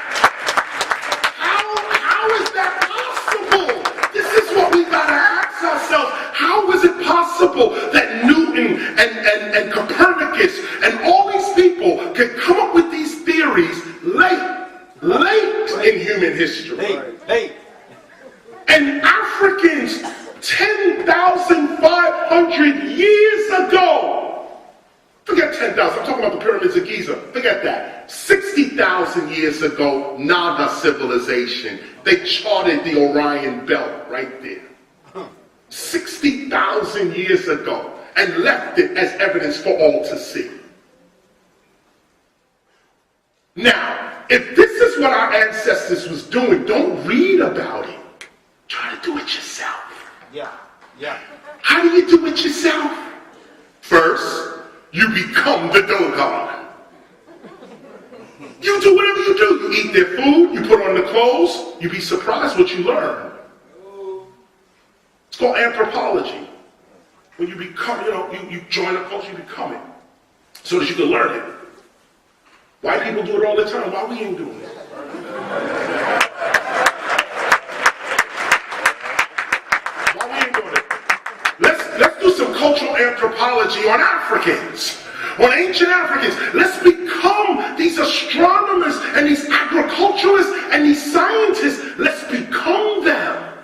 How is that possible? This is what we got to ask ourselves. How is it possible that Newton and Copernicus and all these people can come up with these theories late in human history? Hey. And Africans 10,500 years ago, forget 10,000, I'm talking about the pyramids of Giza, forget that. 60,000 years ago, Naga civilization, they charted the Orion belt right there. 60,000 years ago, and left it as evidence for all to see. Now, if this is what our ancestors was doing, don't read about it. Try to do it yourself. Yeah. How do you do it yourself? First, you become the Dogon. You do whatever you do. You eat their food, you put on the clothes, you'd be surprised what you learn. It's called anthropology. When you become, you join a culture, you become it. So that you can learn it. White people do it all the time. Why we ain't doing it? Why we ain't doing it? Let's do some cultural anthropology on Africans, on ancient Africans. Let's become these astronomers and these agriculturalists and these scientists. Let's become them.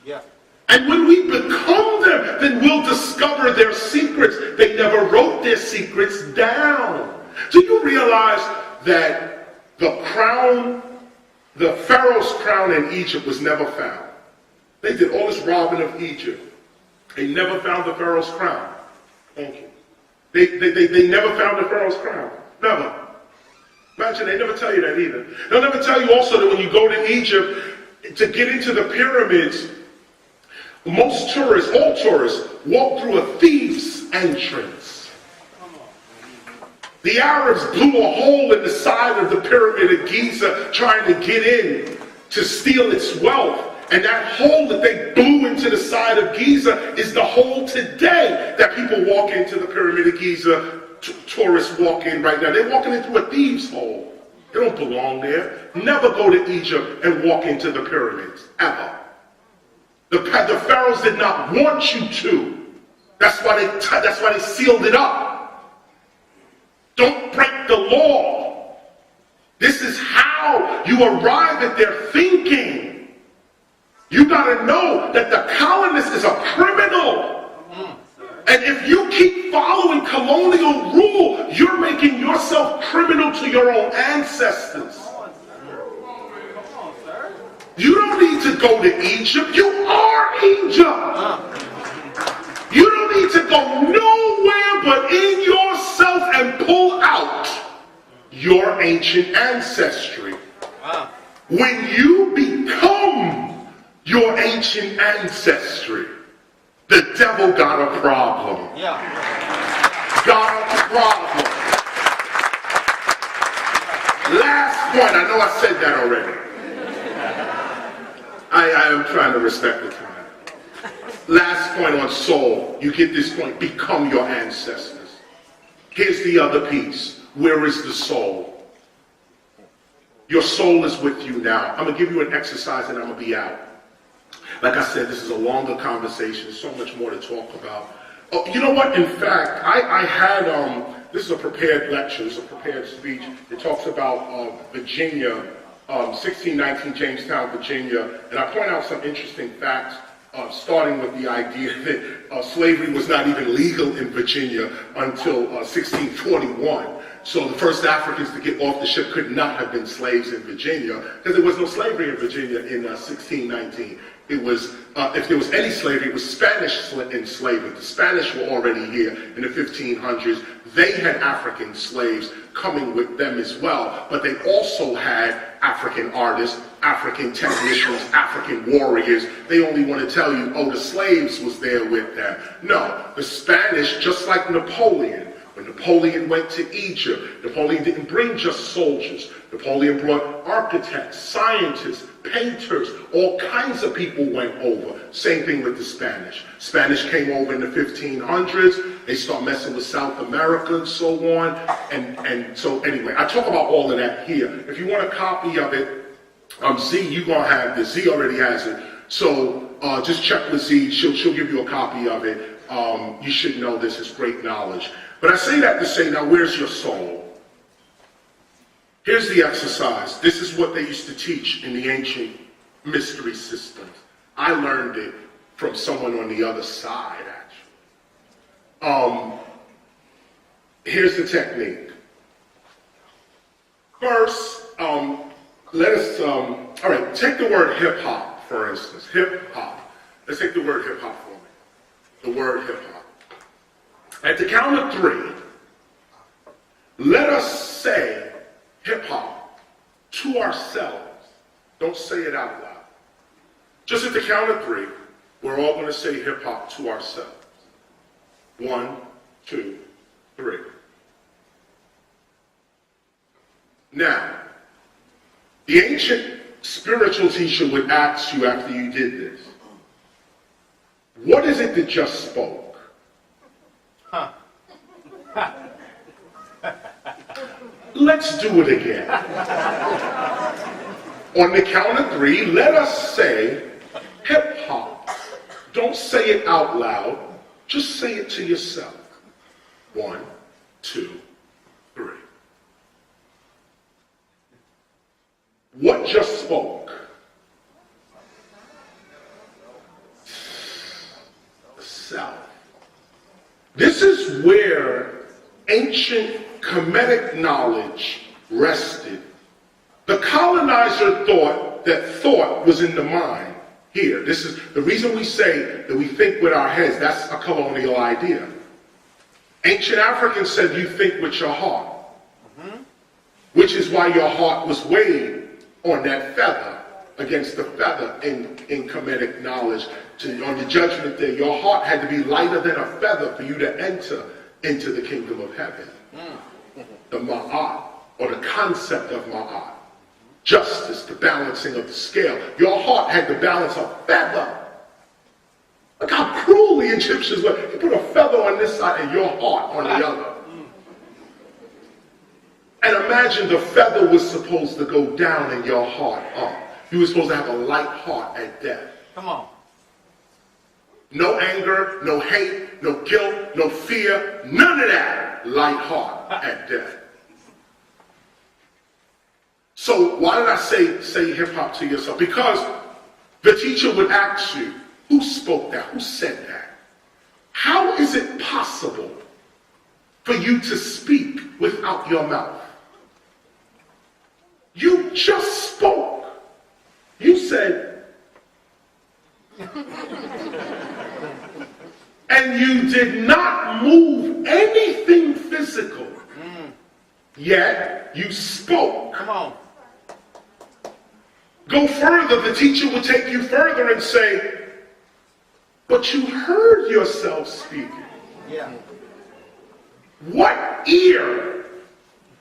Yeah. And when we become them, then we'll discover their secrets. They never wrote their secrets down. Do you realize that the Pharaoh's crown in Egypt was never found? They did all this robbing of Egypt. They never found the Pharaoh's crown. Thank you. They never found the Pharaoh's crown. Never. Imagine, they never tell you that either. They'll never tell you also that when you go to Egypt, to get into the pyramids, most tourists, all tourists, walk through a thief's entrance. The Arabs blew a hole in the side of the pyramid of Giza trying to get in to steal its wealth. And that hole that they blew into the side of Giza is the hole today that people walk into the pyramid of Giza. Tourists walk in right now. They're walking in through a thieves' hole. They don't belong there. Never go to Egypt and walk into the pyramids, ever. The pharaohs did not want you to. That's why they sealed it up. Don't break the law. This is how you arrive at their thinking. You gotta know that the colonist is a criminal. And if you keep following colonial rule, you're making yourself criminal to your own ancestors. You don't need to go to Egypt. You are Egypt. You don't need to go nowhere but in yourself and pull out your ancient ancestry. When you become your ancient ancestry, the devil got a problem. Got a problem. Last point. I know I said that already. I am trying to respect the time. Last point on soul. You get this point. Become your ancestors. Here's the other piece. Where is the soul? Your soul is with you now. I'm going to give you an exercise and I'm going to be out. Like I said, this is a longer conversation. So much more to talk about. Oh, you know what? In fact, I had, this is a prepared lecture. This is a prepared speech. It talks about Virginia, 1619 Jamestown, Virginia. And I point out some interesting facts, starting with the idea that slavery was not even legal in Virginia until 1641. So the first Africans to get off the ship could not have been slaves in Virginia, because there was no slavery in Virginia in 1619. It was, if there was any slavery, it was Spanish enslavement. The Spanish were already here in the 1500s. They had African slaves coming with them as well, but they also had African artists, African technicians, African warriors. They only want to tell you, oh, the slaves was there with them. No, the Spanish, just like Napoleon, when Napoleon went to Egypt, Napoleon didn't bring just soldiers. Napoleon brought architects, scientists, painters, all kinds of people went over. Same thing with the Spanish. Spanish came over in the 1500s. They start messing with South America and so on. And so anyway, I talk about all of that here. If you want a copy of it, Z, you're going to have this. Z already has it. So just check with Z. She'll give you a copy of it. You should know this is great knowledge. But I say that to say, now where's your soul? Here's the exercise. This is what they used to teach in the ancient mystery systems. I learned it from someone on the other side, actually. Here's the technique. First, let us, all right, take the word hip hop, for instance. Hip hop. Let's take the word hip hop for me. The word hip hop. At the count of 3, let us say hip hop to ourselves. Don't say it out loud. Just at the count of 3, we're all going to say hip hop to ourselves. 1, 2, 3. Now, the ancient spiritual teacher would ask you after you did this, what is it that just spoke? Huh. Let's do it again. On the count of 3, let us say hip hop. Don't say it out loud. Just say it to yourself. 1, 2, 3. What just spoke? The self. This is where ancient Kemetic knowledge rested. The colonizer thought that thought was in the mind. Here, this is the reason we say that we think with our heads. That's a colonial idea. Ancient Africans said you think with your heart, which is why your heart was weighed on that feather, against the feather in Kemetic knowledge. On the judgment day, your heart had to be lighter than a feather for you to enter into the kingdom of heaven. The ma'at, or the concept of ma'at. Justice, the balancing of the scale. Your heart had to balance a feather. Look how cruel the Egyptians were. You put a feather on this side and your heart on the other. And imagine the feather was supposed to go down and your heart up. You were supposed to have a light heart at death. Come on. No anger, no hate, no guilt, no fear, none of that. Light heart at death. So why did I say hip hop to yourself? Because the teacher would ask you, who spoke that? Who said that? How is it possible for you to speak without your mouth? You just spoke. You said, and you did not move anything physical. Yet you spoke. Come on. Go further, the teacher would take you further and say, but you heard yourself speaking. Yeah. What ear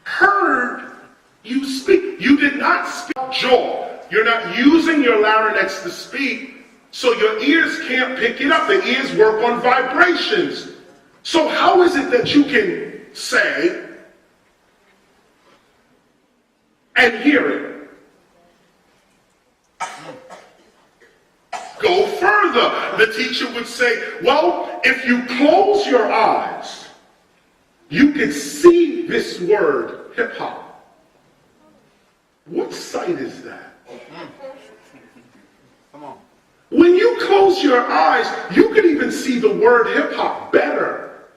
heard you speak? You did not speak jaw. You're not using your larynx to speak, so your ears can't pick it up. The ears work on vibrations. So how is it that you can say and hear it? Go further. The teacher would say, well, if you close your eyes, you can see this word, hip hop. What sight is that? Come on. When you close your eyes, you can even see the word hip hop better.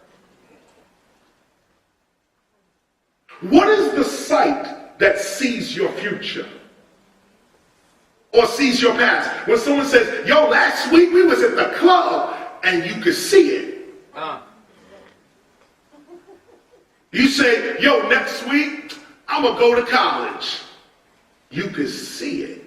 What is the sight that sees your future? Or sees your past? When someone says, yo, last week we was at the club, and you could see it. You say, yo, next week I'm going to go to college. You could see it.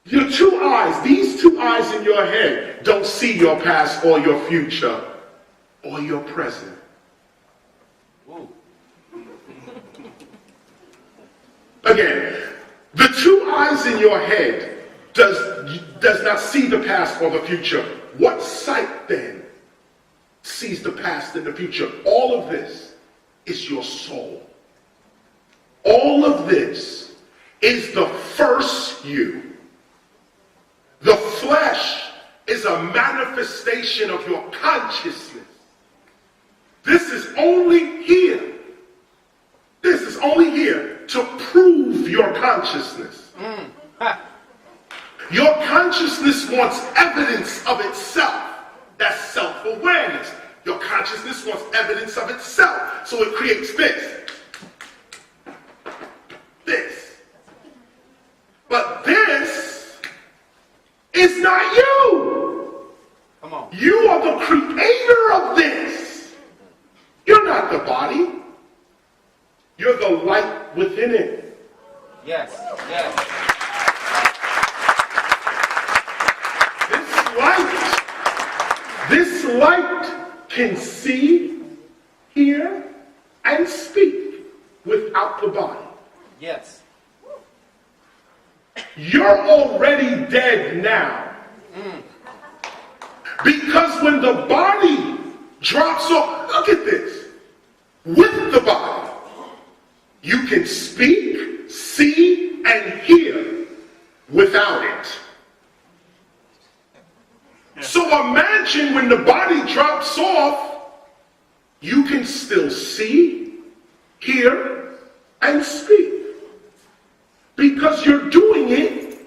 Your two eyes, these two eyes in your head don't see your past or your future or your present. Whoa. Again, the two eyes in your head does not see the past or the future. What sight then sees the past and the future? All of this is your soul. All of this is the first you. The flesh is a manifestation of your consciousness. This is only here. This is only here to prove your consciousness. Your consciousness wants evidence of itself. That's self-awareness. Your consciousness wants evidence of itself. So it creates this. This. But this is not you. Come on. You are the creator of this. You're not the body. You're the light within it. Yes. Yes. This light can see, hear, and speak without the body. Yes. You're already dead now. Because when the body drops off, look at this. With the body, you can speak, see, and hear without it. So imagine when the body drops off, you can still see, hear, and speak. Because you're doing it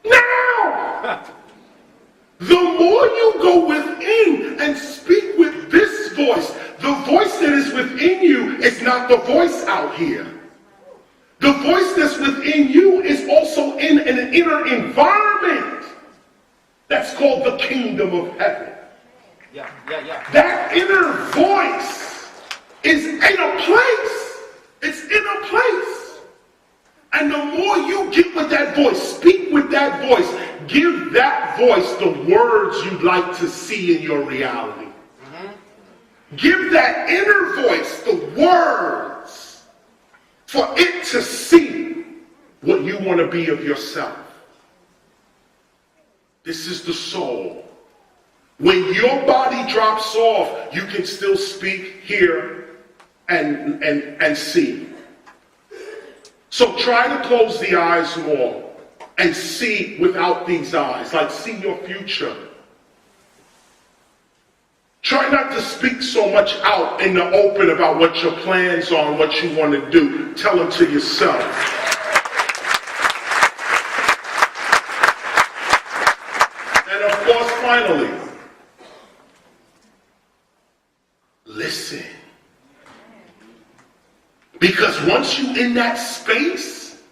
now. The more you go within and speak with this voice, the voice that is within you is not the voice out here. The voice that's within you is also in an inner environment that's called the kingdom of heaven. Yeah. That inner voice is in a place. It's in a place. And the more you get with that voice, speak with that voice, give that voice the words you'd like to see in your reality. Give that inner voice the words for it to see what you want to be of yourself. This is the soul. When your body drops off, you can still speak, hear, and see. So try to close the eyes more and see without these eyes, like see your future. Try not to speak so much out in the open about what your plans are and what you want to do. Tell them to yourself. And of course, finally, listen. Because once you're in that space,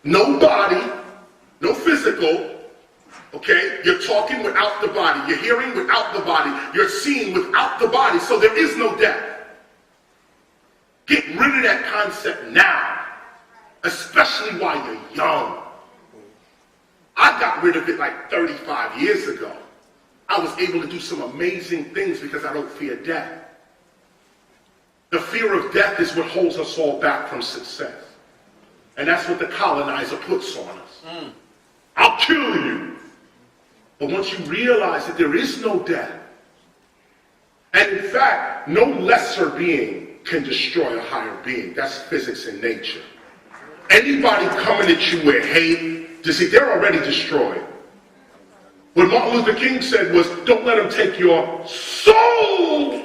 no body, no physical, okay? You're talking without the body. You're hearing without the body. You're seeing without the body. So there is no death. Get rid of that concept now, especially while you're young. I got rid of it like 35 years ago. I was able to do some amazing things because I don't fear death. The fear of death is what holds us all back from success. And that's what the colonizer puts on us. I'll kill you. But once you realize that there is no death, and in fact, no lesser being can destroy a higher being. That's physics in nature. Anybody coming at you with hate, they're already destroyed. What Martin Luther King said was, don't let them take your soul.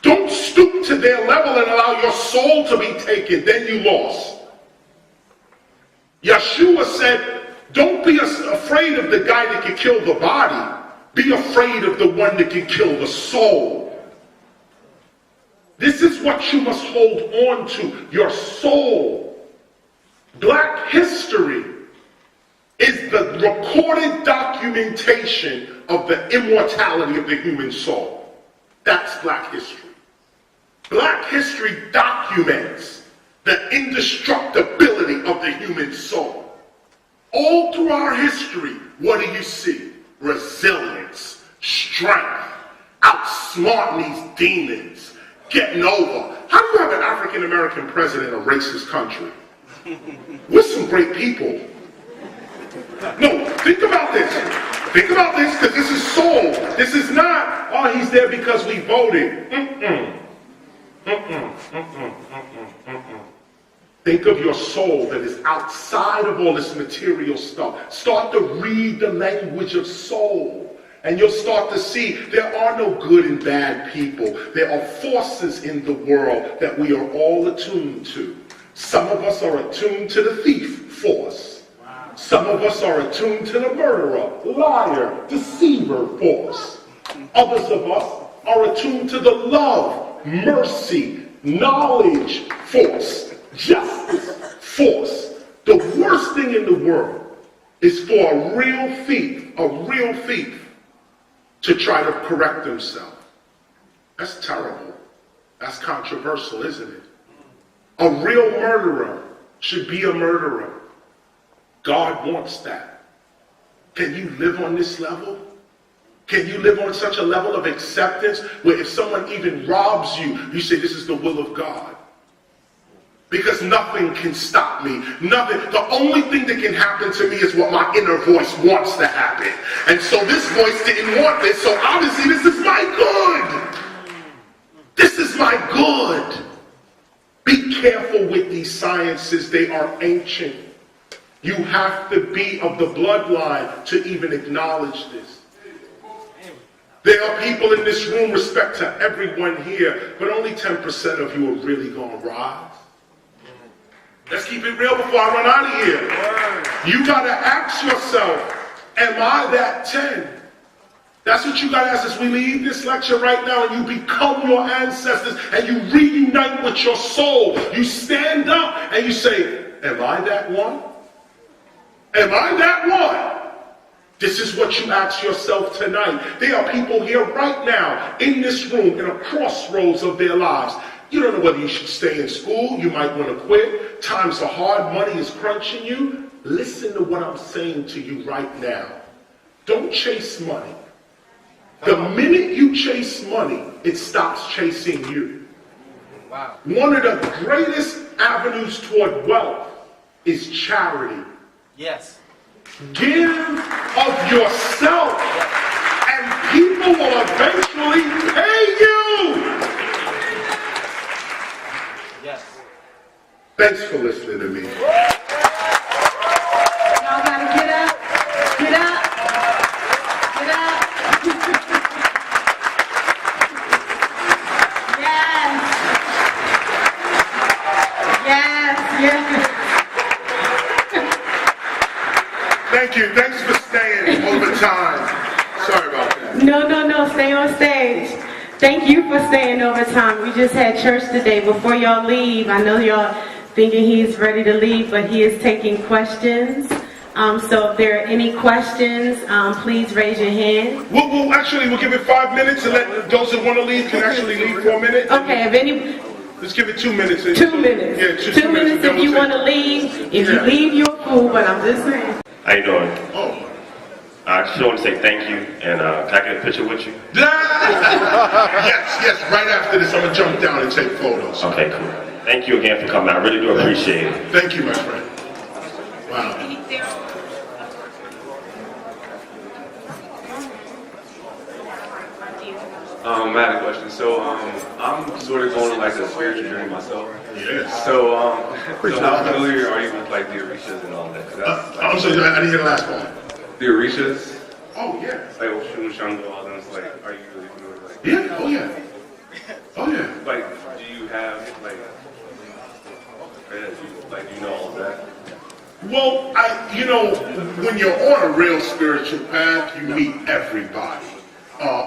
Don't stoop to their level and allow your soul to be taken. Then you lost. Yeshua said, don't be afraid of the guy that can kill the body. Be afraid of the one that can kill the soul. This is what you must hold on to, your soul. Black history is the recorded documentation of the immortality of the human soul. That's black history. Black history documents the indestructibility of the human soul. All through our history, what do you see? Resilience, strength, outsmarting these demons, getting over. How do you have an African American president in a racist country? We're some great people. No, think about this. Think about this, because this is soul. This is not, oh, he's there because we voted. Think of your soul that is outside of all this material stuff. Start to read the language of soul. And you'll start to see there are no good and bad people. There are forces in the world that we are all attuned to. Some of us are attuned to the thief force. Some of us are attuned to the murderer, liar, deceiver force. Others of us are attuned to the love, mercy, knowledge force, justice force. The worst thing in the world is for a real thief to try to correct himself. That's terrible. That's controversial, isn't it? A real murderer should be a murderer. God wants that. Can you live on this level? Can you live on such a level of acceptance where if someone even robs you, you say this is the will of God? Because nothing can stop me. Nothing. The only thing that can happen to me is what my inner voice wants to happen. And so this voice didn't want this, so obviously this is my good. This is my good. Be careful with these sciences. They are ancient. You have to be of the bloodline to even acknowledge this. There are people in this room, respect to everyone here, but only 10% of you are really going to rise. Let's keep it real before I run out of here. You got to ask yourself, am I that 10? That's what you got to ask as we leave this lecture right now and you become your ancestors and you reunite with your soul. You stand up and you say, am I that one? Am I that one? This is what you ask yourself tonight. There are people here right now in this room in a crossroads of their lives. You don't know whether you should stay in school. You might want to quit. Times are hard. Money is crunching you. Listen to what I'm saying to you right now. Don't chase money. The minute you chase money, it stops chasing you. Wow. One of the greatest avenues toward wealth is charity. Yes. Give of yourself, and people will eventually pay you. Yes. Thanks for listening to me. Y'all gotta get up, get up, get up. Yes, yes, yes. Thank you. Thanks for staying over time. Sorry about that. No, stay on stage. Thank you for staying over time. We just had church today. Before y'all leave, I know y'all thinking he's ready to leave, but he is taking questions. So if there are any questions, please raise your hand. We'll give it 5 minutes and let those that want to leave can actually leave for a minute. Okay, if any... Let's give it 2 minutes. 2 minutes. Yeah, 2 minutes if you want to leave. If you leave, you're a fool, but I'm just saying. How you doing? Oh. I just want to say thank you, and can I get a picture with you? Yes, right after this I'm going to jump down and take photos. Okay, cool. Thank you again for coming. I really do appreciate it. Thank you, my friend. Wow. I had a question. So, I'm sort of going on like a spiritual journey myself. Yes. So, so how familiar are you with like the Orishas and all that? 'Cause that's, like, I'm sorry, I didn't hear the last one. the Orishas, Oh, yeah. like Oshun, Shango, all them. It's like, are you really familiar with like? Yeah, oh, yeah. Oh, yeah. Like, do you have like, do you know all of that? Well, when you're on a real spiritual path, you meet everybody.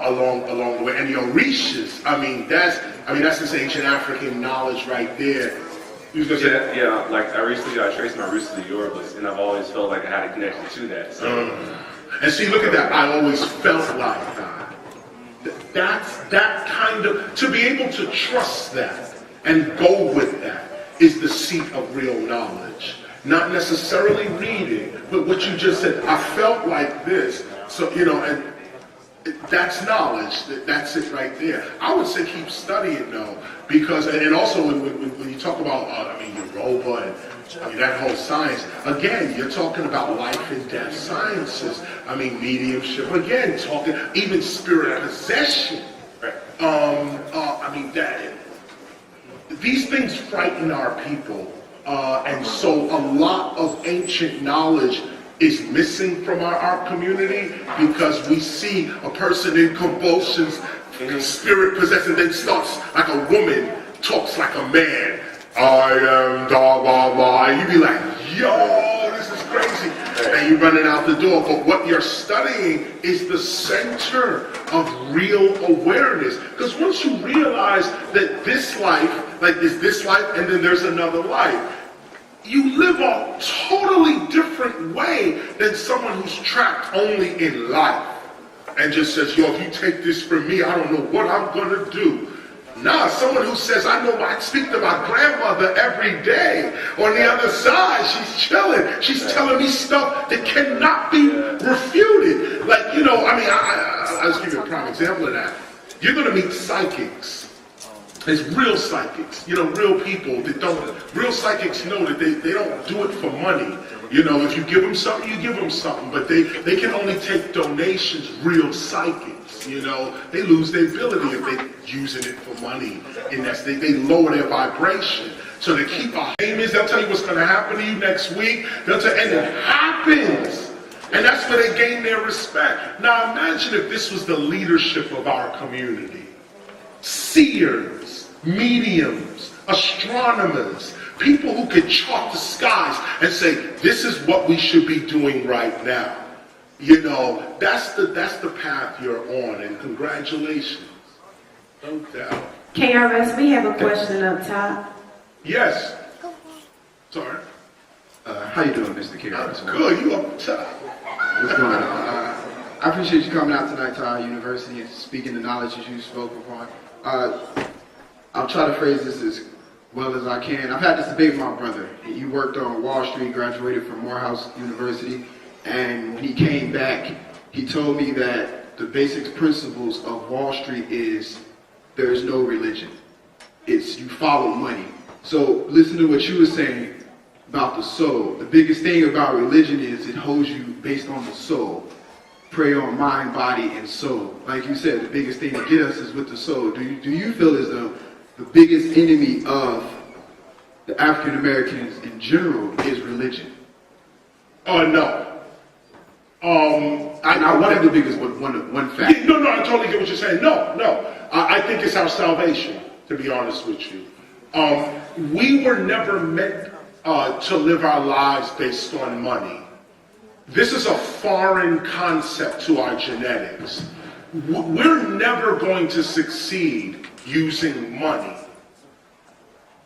along the way. And the Orishas, that's this ancient African knowledge right there. You was gonna say? Yeah, like I traced my roots to the Yorubas, and I've always felt like I had a connection to that. So. And see, look at that. I always felt like that. That's that kind of, to be able to trust that and go with that is the seat of real knowledge. Not necessarily reading, but what you just said, I felt like this. So, and that's knowledge. That's it right there. I would say keep studying though, because, and also when you talk about, Yoruba and that whole science, again, you're talking about life and death sciences. Mediumship, again, talking, even spirit possession. These things frighten our people. And so a lot of ancient knowledge is missing from our community because we see a person in convulsions, spirit possessed, and then starts like a woman, talks like a man. I am blah blah blah. And you be like, yo, this is crazy. And you're running out the door. But what you're studying is the center of real awareness. Because once you realize that this life, like is this life, and then there's another life, you live a totally different way than someone who's trapped only in life and just says, yo, if you take this from me, I don't know what I'm gonna do. Nah, someone who says, I speak to my grandmother every day. On the other side, she's chilling. She's telling me stuff that cannot be refuted. Like, I'll just give you a prime example of that. You're gonna meet psychics. There's real psychics, real people that don't, real psychics know that they don't do it for money. If you give them something, you give them something, but they can only take donations, real psychics, they lose their ability if they're using it for money. And they lower their vibration. So to keep our aim is, they'll tell you what's gonna happen to you next week, and it happens. And that's where they gain their respect. Now imagine if this was the leadership of our community. Seers, mediums, astronomers, people who could chart the skies and say, this is what we should be doing right now. That's the path you're on, and congratulations. No doubt. KRS, we have a question up top. Yes. Sorry. How you doing, Mr. KRS? Good, you up top. What's going on? I appreciate you coming out tonight to our university and speaking the knowledge that you spoke upon. I'll try to phrase this as well as I can. I've had this debate with my brother. He worked on Wall Street, graduated from Morehouse University, and when he came back, he told me that the basic principles of Wall Street is there is no religion. It's you follow money. So listen to what you were saying about the soul. The biggest thing about religion is it holds you based on the soul. Prey on mind, body, and soul. Like you said, the biggest thing to get us is with the soul. Do you feel as though the biggest enemy of the African Americans in general is religion? No. One of the biggest one fact. No, I totally get what you're saying. No. I think it's our salvation, to be honest with you. We were never meant to live our lives based on money. This is a foreign concept to our genetics. We're never going to succeed using money.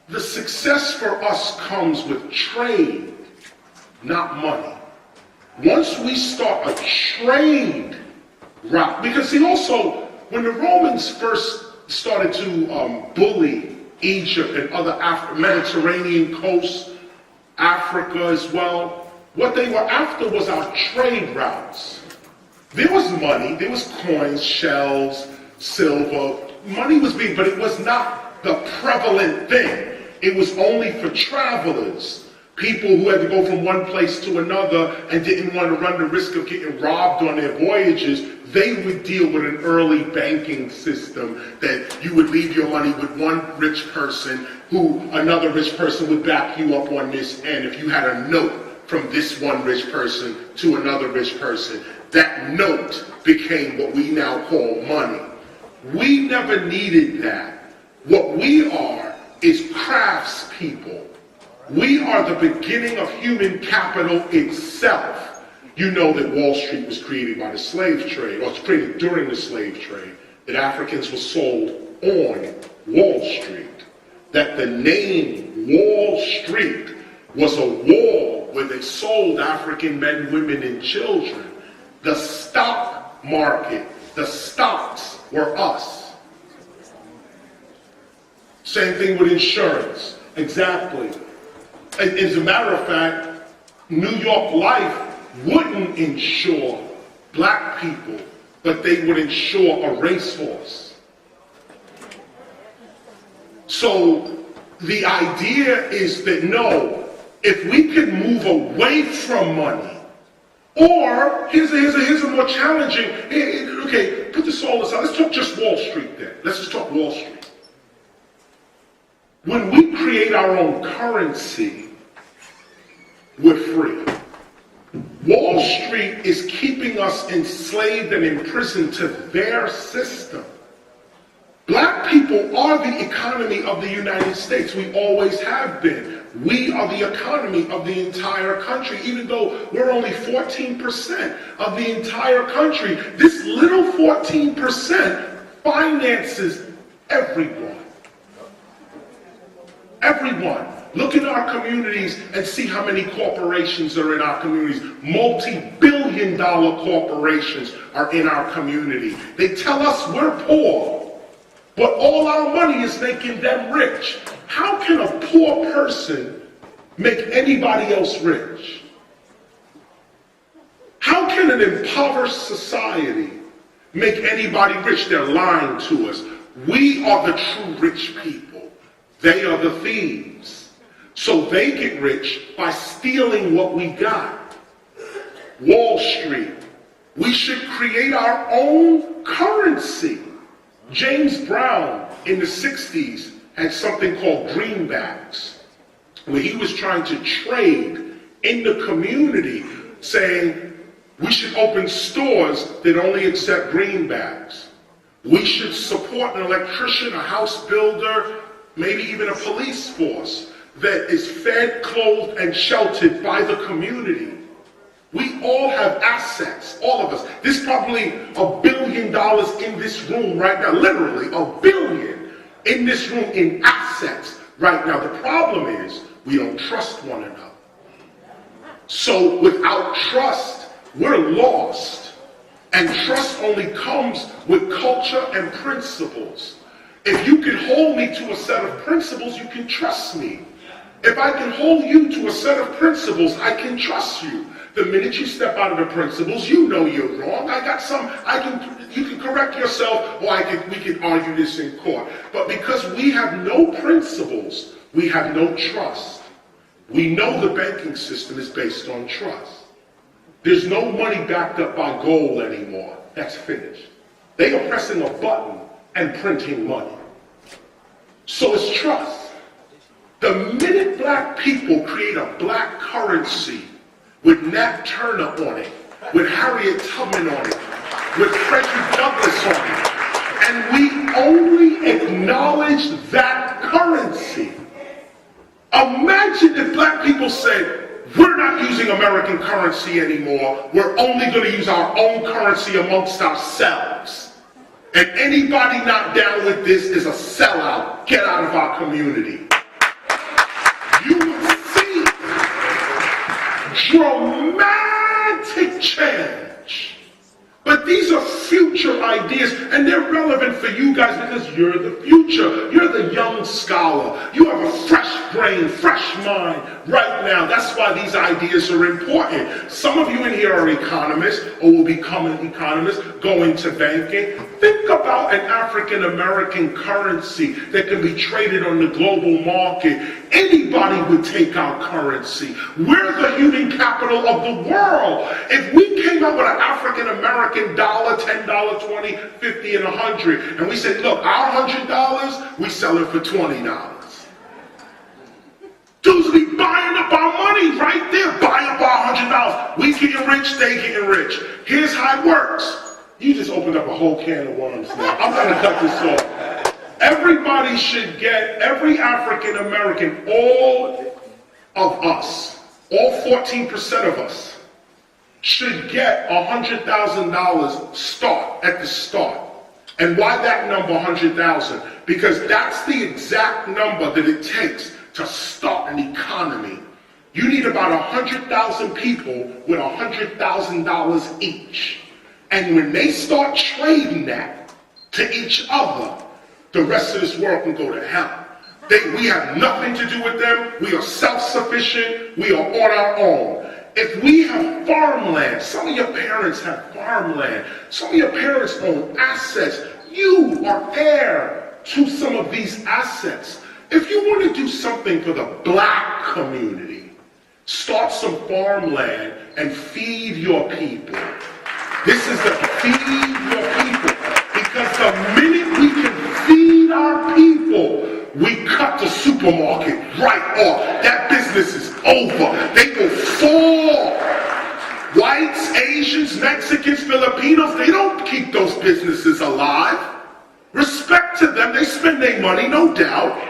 The success for us comes with trade, not money. Once we start a trade route, because see also, when the Romans first started to bully Egypt and other Mediterranean coasts, Africa as well, what they were after was our trade routes. There was money, there was coins, shells, silver. Money was being, but it was not the prevalent thing. It was only for travelers. People who had to go from one place to another and didn't want to run the risk of getting robbed on their voyages, they would deal with an early banking system that you would leave your money with one rich person who another rich person would back you up on this end. If you had a note from this one rich person to another rich person, that note became what we now call money. We never needed that. What we are is craftspeople. We are the beginning of human capital itself. You know that Wall Street was created by the slave trade, or was created during the slave trade, that Africans were sold on Wall Street, that the name Wall Street was a wall where they sold African men, women, and children. The stock market, the stocks were us. Same thing with insurance, exactly. As a matter of fact, New York Life wouldn't insure black people, but they would insure a racehorse. So the idea is that no, if we could move away from money, or here's a more challenging, okay, put this all aside, let's talk just Wall Street then. Let's just talk Wall Street. When we create our own currency, we're free. Wall Street is keeping us enslaved and imprisoned to their system. Black people are the economy of the United States. We always have been. We are the economy of the entire country, even though we're only 14% of the entire country. This little 14% finances everyone. Everyone. Look in our communities and see how many corporations are in our communities. Multi-billion-dollar corporations are in our community. They tell us we're poor, but all our money is making them rich. How can a poor person make anybody else rich? How can an impoverished society make anybody rich? They're lying to us. We are the true rich people. They are the thieves. So they get rich by stealing what we got. Wall Street. We should create our own currency. James Brown in the 60s had something called greenbacks, where he was trying to trade in the community, saying we should open stores that only accept greenbacks. We should support an electrician, a house builder, maybe even a police force that is fed, clothed, and sheltered by the community. We all have assets, all of us. There's probably $1 billion in this room right now, literally $1 billion in this room in assets right now. The problem is we don't trust one another. So without trust, we're lost. And trust only comes with culture and principles. If you can hold me to a set of principles, you can trust me. If I can hold you to a set of principles, I can trust you. The minute you step out of the principles, you know you're wrong. You can correct yourself, or we can argue this in court. But because we have no principles, we have no trust. We know the banking system is based on trust. There's no money backed up by gold anymore. That's finished. They are pressing a button and printing money. So it's trust. The minute black people create a black currency with Nat Turner on it, with Harriet Tubman on it, with Frederick Douglass on it, and we only acknowledge that currency. Imagine if black people said, we're not using American currency anymore, we're only going to use our own currency amongst ourselves. And anybody not down with this is a sellout. Get out of our community. You would see dramatic change. But these are future ideas, and they're relevant for you guys because you're the future. You're the young scholar. You have a fresh brain, fresh mind right now. That's why these ideas are important. Some of you in here are economists or will become an economist, go into banking. Think about an African-American currency that can be traded on the global market. Anybody would take our currency. We're the human capital of the world. If we came up with an African-American dollar, $10, $20, $50, and $100, and we said, look, our $100, we sell it for $20. Dudes be buying up our money right there, buying up our $100. We getting rich, they getting rich. Here's how it works. You just opened up a whole can of worms now. I'm going to cut this off. Everybody should get, every African American, all of us, all 14% of us, should get $100,000 at the start. And why that number, 100,000? Because that's the exact number that it takes to start an economy. You need about 100,000 people with $100,000 each. And when they start trading that to each other, the rest of this world can go to hell. We have nothing to do with them. We are self-sufficient. We are on our own. If we have farmland, some of your parents have farmland, some of your parents own assets, you are heir to some of these assets. If you want to do something for the black community, start some farmland and feed your people. This is the feed your people. Because the minute we can feed our people, we cut the supermarket right off. That business is over. They will fall. Whites, Asians, Mexicans, Filipinos, they don't keep those businesses alive. Respect to them. They spend their money, no doubt.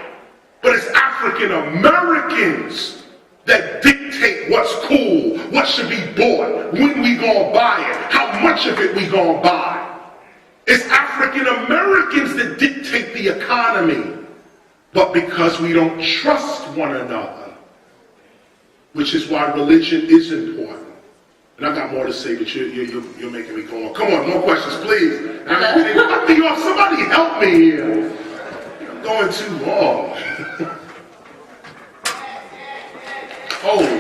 But it's African Americans that dictate what's cool, what should be bought, when we gonna buy it, how much of it we gonna buy. It's African Americans that dictate the economy. But because we don't trust one another, which is why religion is important. And I got more to say, but you're making me go on. Come on, more questions, please. Somebody help me here. I'm going too long. What?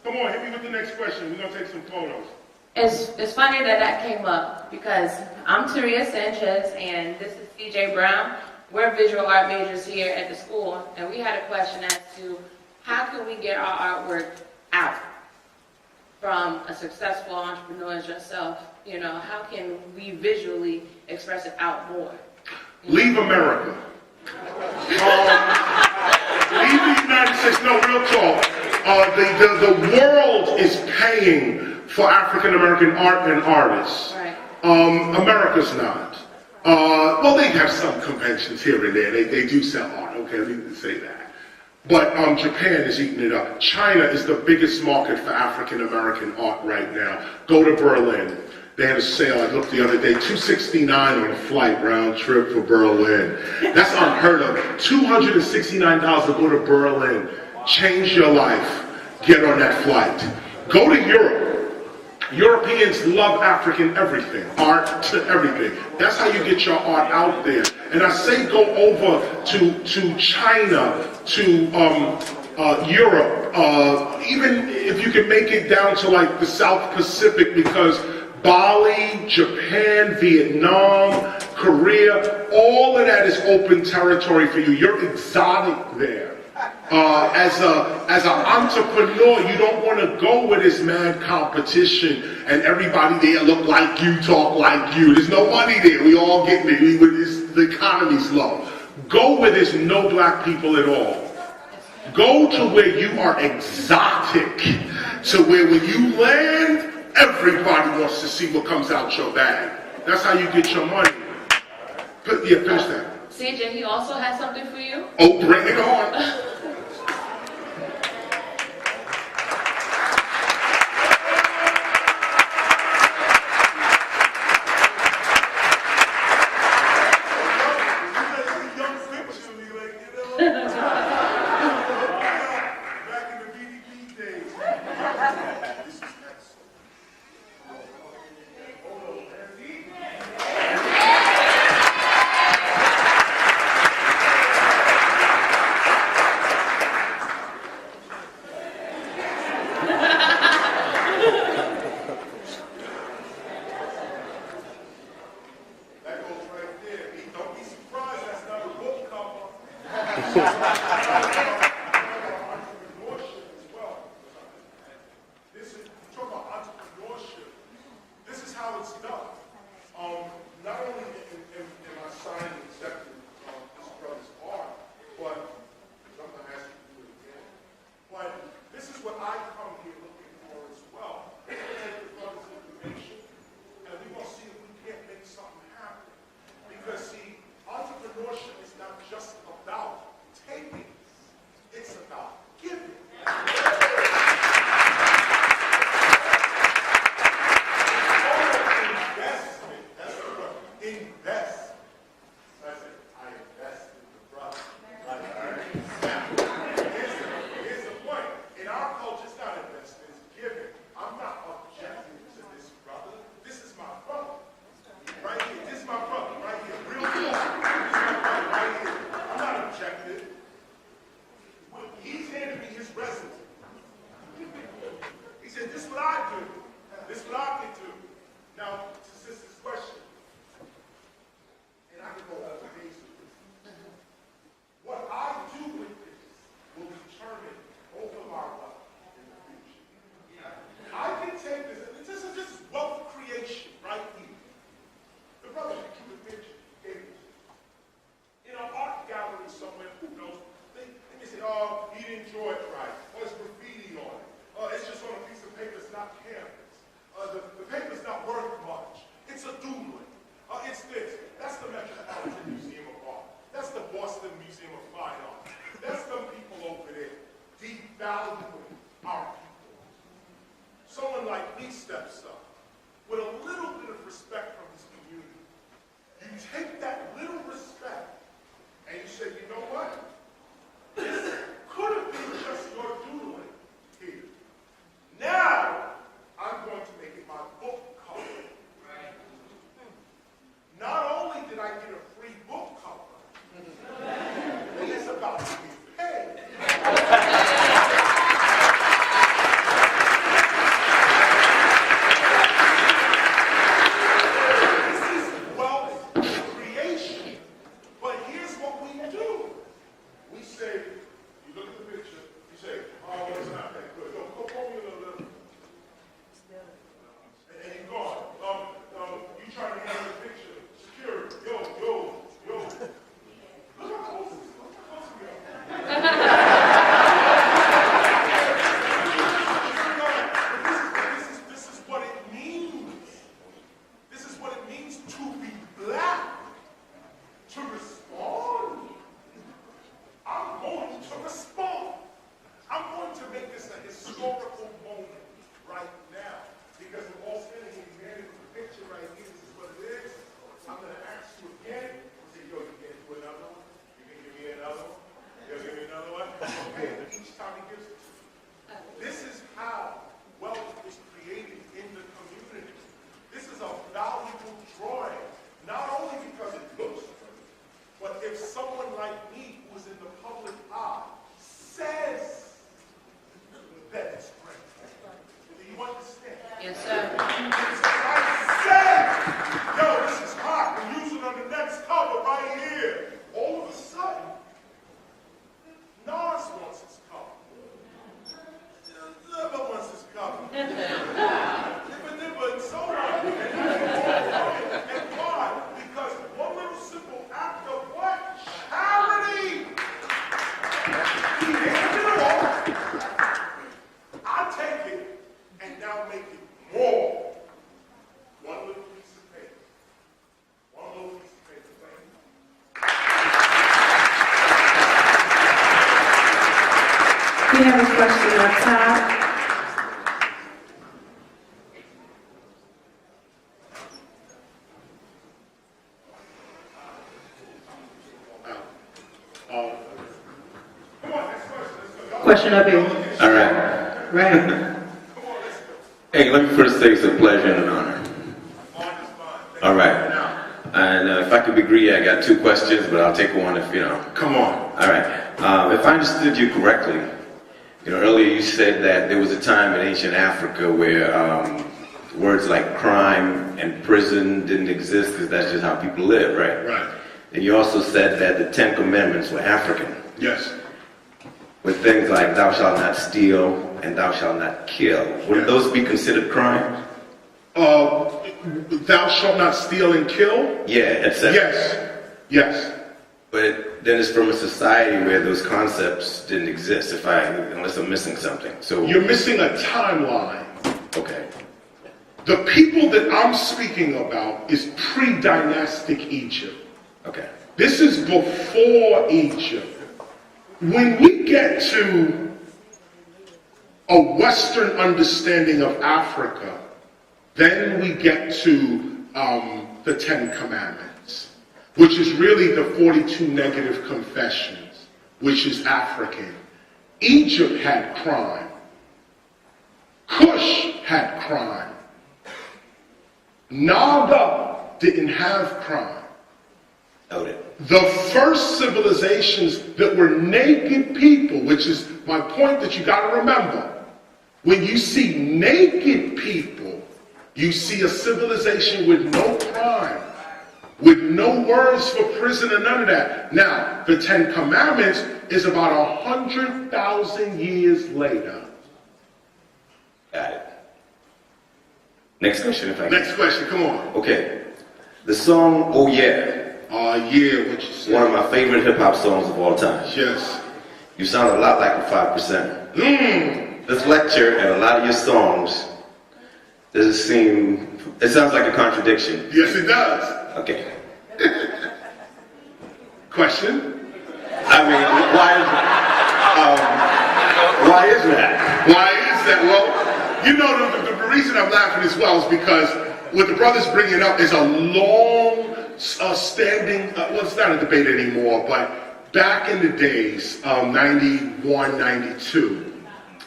Come on, hit me with the next question. We're going to take some photos. It's funny that came up because I'm Taria Sanchez and this is CJ Brown. We're visual art majors here at the school, and we had a question as to how can we get our artwork out from a successful entrepreneur as yourself? You know, how can we visually express it out more? Leave America. Leave the United States. No, real talk. The world is paying for African American art and artists. Right. America's not. Well, they have some conventions here and there. They do sell art. Okay, let me say that. But Japan is eating it up. China is the biggest market for African American art right now. Go to Berlin. They had a sale, I looked the other day, $269 on a flight round trip for Berlin. That's unheard of. $269 to go to Berlin. Change your life. Get on that flight. Go to Europe. Europeans love African everything, art to everything. That's how you get your art out there. And I say go over to China, to Europe, even if you can make it down to like the South Pacific, because Bali, Japan, Vietnam, Korea, all of that is open territory for you. You're exotic there. As an entrepreneur, you don't want to go where there's mad competition and everybody there look like you, talk like you. There's no money there. We all get it. The economy's low. Go where there's no black people at all. Go to where you are exotic. To where when you land, everybody wants to see what comes out your bag. That's how you get your money. Finish that. CJ, he also has something for you. Oh, bring it on. Entrepreneurship as well. This is, you talk about entrepreneurship. This is how it's done. Not only am I signing and accepting this brother's art, but something has to do it again. But this is what I come here looking for as well. We're going to take the brother's information, and we're going to see if we can't make something happen. Because, see, entrepreneurship is not just about taking, it's about giving. Investment, that's the word. Invest. I said, I invest in the brother. Right? Now, here's the point. In our culture, it's not investing, it's giving. I'm not objecting to this brother. This is my brother. Right here. This is my brother. Right here. Real talk. This is my brother right here. I'm not objecting. He's handed me his resume. He said, this is what I do. This is what I can do. Now, to sister's question, and I can go over days with this. What I do with this will determine both of our wealth in the future. I can take this, and this is wealth creation right here. The brother should keep a picture. In an art gallery somewhere, who knows? They may say, oh, he didn't draw it right. Or it's graffiti on it. It's just on a piece of paper, it's not canvas. The paper's not worth much. It's a doodling. It's this. That's the Metropolitan Museum of Art. That's the Boston Museum of Fine Art. That's the people over there devaluing our people. Someone like me steps up with a little bit of respect from his community. You take that little respect and you say, you know what? This could have been just your doodling here. Now, I'm going to make it my book cover. Right. Not only did I get a free book cover, it's about to be paid. This is wealth creation. But here's what we do. We say, you look at the picture, you say, oh, it's not that good. Go pull me a little. And you're gone. You trying to handle the picture. Security. Yo. Look how close we are. This is what it means. This is what it means to be black. To respond. I'm going to respond. I'm going to make this a historical moment right now. Because we're all standing here, man, the picture right here, this is what it is. I'm going to ask you again. I'll say, yo, you can do another one? You can give me another one? You'll give me another one? Okay, and each time he gives it to you. This is how wealth is created in the community. This is a valuable drawing, not only because it looks pretty, but if someone like me who is in the public eye says that it's great. Do you understand? Yes, sir. It's like said, yo, this is hot. We're using it on the next cover right here. All of a sudden, Nas wants his cover. Never wants his cover. But so on. And why? Because one little simple act of what? Charity. He handed it off. I take it and now make it more. One little piece of paper. One little piece of paper. We have a question up top. Question up here. All right. Right. Hey, let me first say it's a pleasure and an honor. All right. And if I could be greedy, I got 2 questions, but I'll take one if, Come on. All right. If I understood you correctly, earlier you said that there was a time in ancient Africa where words like crime and prison didn't exist because that's just how people live, right? Right. And you also said that the 10 Commandments were African. Yes. with things like thou shalt not steal and thou shalt not kill. Would those be considered crimes? Thou shalt not steal and kill? Yeah, etc. Yes. Yes. But then it's from a society where those concepts didn't exist, unless I'm missing something. So You're missing a timeline. okay. The people that I'm speaking about is pre-dynastic Egypt. Okay. This is before Egypt. When we get to a Western understanding of Africa, then we get to the Ten Commandments, which is really the 42 negative confessions, which is African. Egypt had crime. Cush had crime. Naga didn't have crime. Noted. The first civilizations that were naked people, which is my point that you got to remember. When you see naked people, you see a civilization with no crime, with no words for prison and none of that. Now, the Ten Commandments is about 100,000 years later. Got it. Next question, if I can. Next question, come on. Okay. The song "Oh Yeah," Yeah, what you said. one of my favorite hip hop songs of all time. Yes. You sound a lot like a 5%. This lecture and a lot of your songs doesn't seem. It sounds like a contradiction. Yes, it does. Okay. Question? I mean, why is that? Why is that? Well, you know, the reason I'm laughing as well is because what the brothers bringing up is a long standing, well, it's not a debate anymore, but back in the days, 91, 92,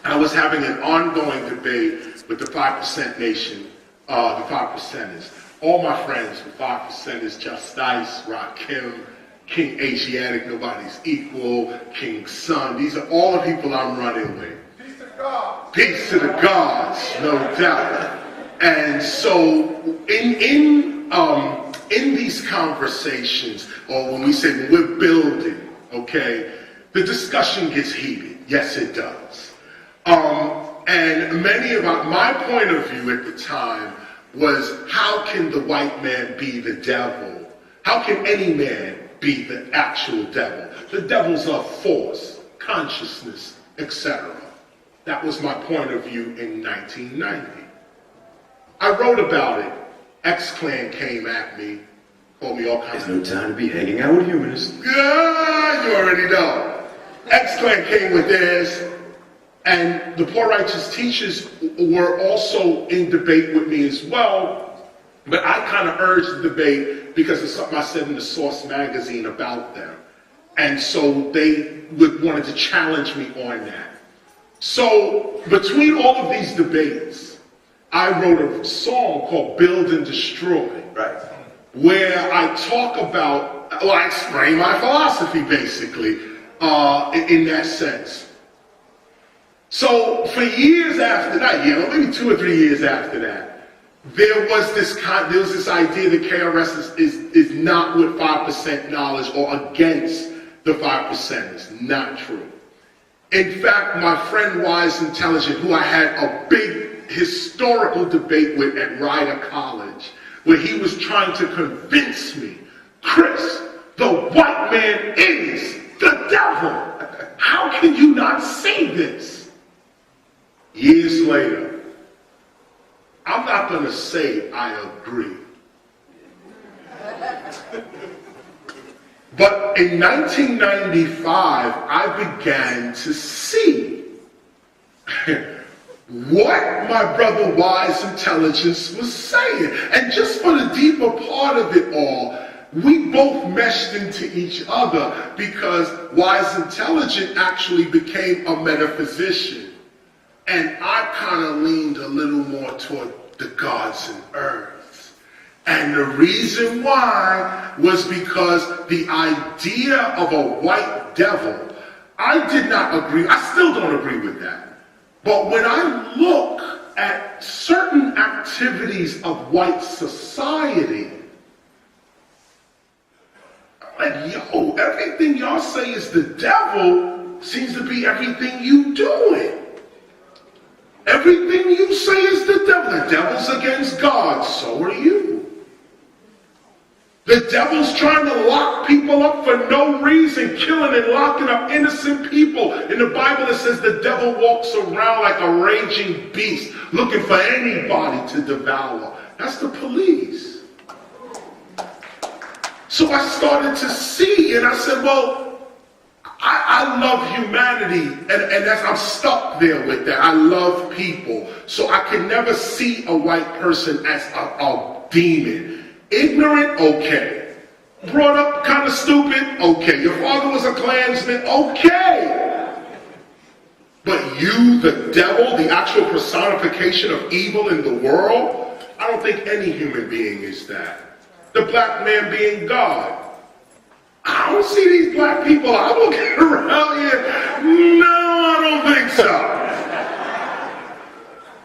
I was having an ongoing debate with the 5% Nation, the 5%ers. All my friends were 5%ers, Just Ice, Rakim, King Asiatic, Nobody's Equal, King Sun. These are all the people I'm running with. Peace to the gods. Peace to the gods, no doubt. And so in these conversations, or when we say when we're building, okay, the discussion gets heated. Yes, it does. And many of my point of view at the time was, how can the white man be the devil? How can any man be the actual devil? The devil's a force, consciousness, etc. That was my point of view in 1990. I wrote about it. X-Clan came at me, called me all kinds of... There's no time to be hanging out with humanists. Yeah, you already know. X-Clan came with theirs, and the Poor Righteous Teachers were also in debate with me as well, but I kind of urged the debate because of something I said in the Source magazine about them. And so they wanted to challenge me on that. So between all of these debates, I wrote a song called Build and Destroy. Right. Where I talk about, well, I explain my philosophy basically, in that sense. So for years after that, maybe 2 or 3 years after that, there was this idea that KRS is not with 5% knowledge or against the 5%. It's not true. In fact, my friend Wise Intelligent, who I had a big historical debate with at Rider College, where he was trying to convince me, Chris, the white man is the devil. How can you not say this? Years later, I'm not going to say I agree. But in 1995, I began to see what my brother Wise Intelligence was saying. And just for the deeper part of it all, we both meshed into each other because Wise Intelligent actually became a metaphysician. And I kind of leaned a little more toward the gods and earth. And the reason why was because the idea of a white devil, I did not agree, I still don't agree with that. But when I look at certain activities of white society, Like, yo, everything y'all say is the devil seems to be everything you doing. Everything you say is the devil. The devil's against God, so are you. The devil's trying to lock people up for no reason, killing and locking up innocent people. In the Bible it says the devil walks around like a raging beast, looking for anybody to devour. That's the police. So I started to see, and I said, well, I love humanity, and I'm stuck there with that. I love people. So I can never see a white person as a demon. Ignorant, okay. Brought up kind of stupid, okay. Your father was a Klansman, okay. But you, the devil, the actual personification of evil in the world, I don't think any human being is that. The black man being God. I don't see these black people I'm looking around here. No, I don't think so.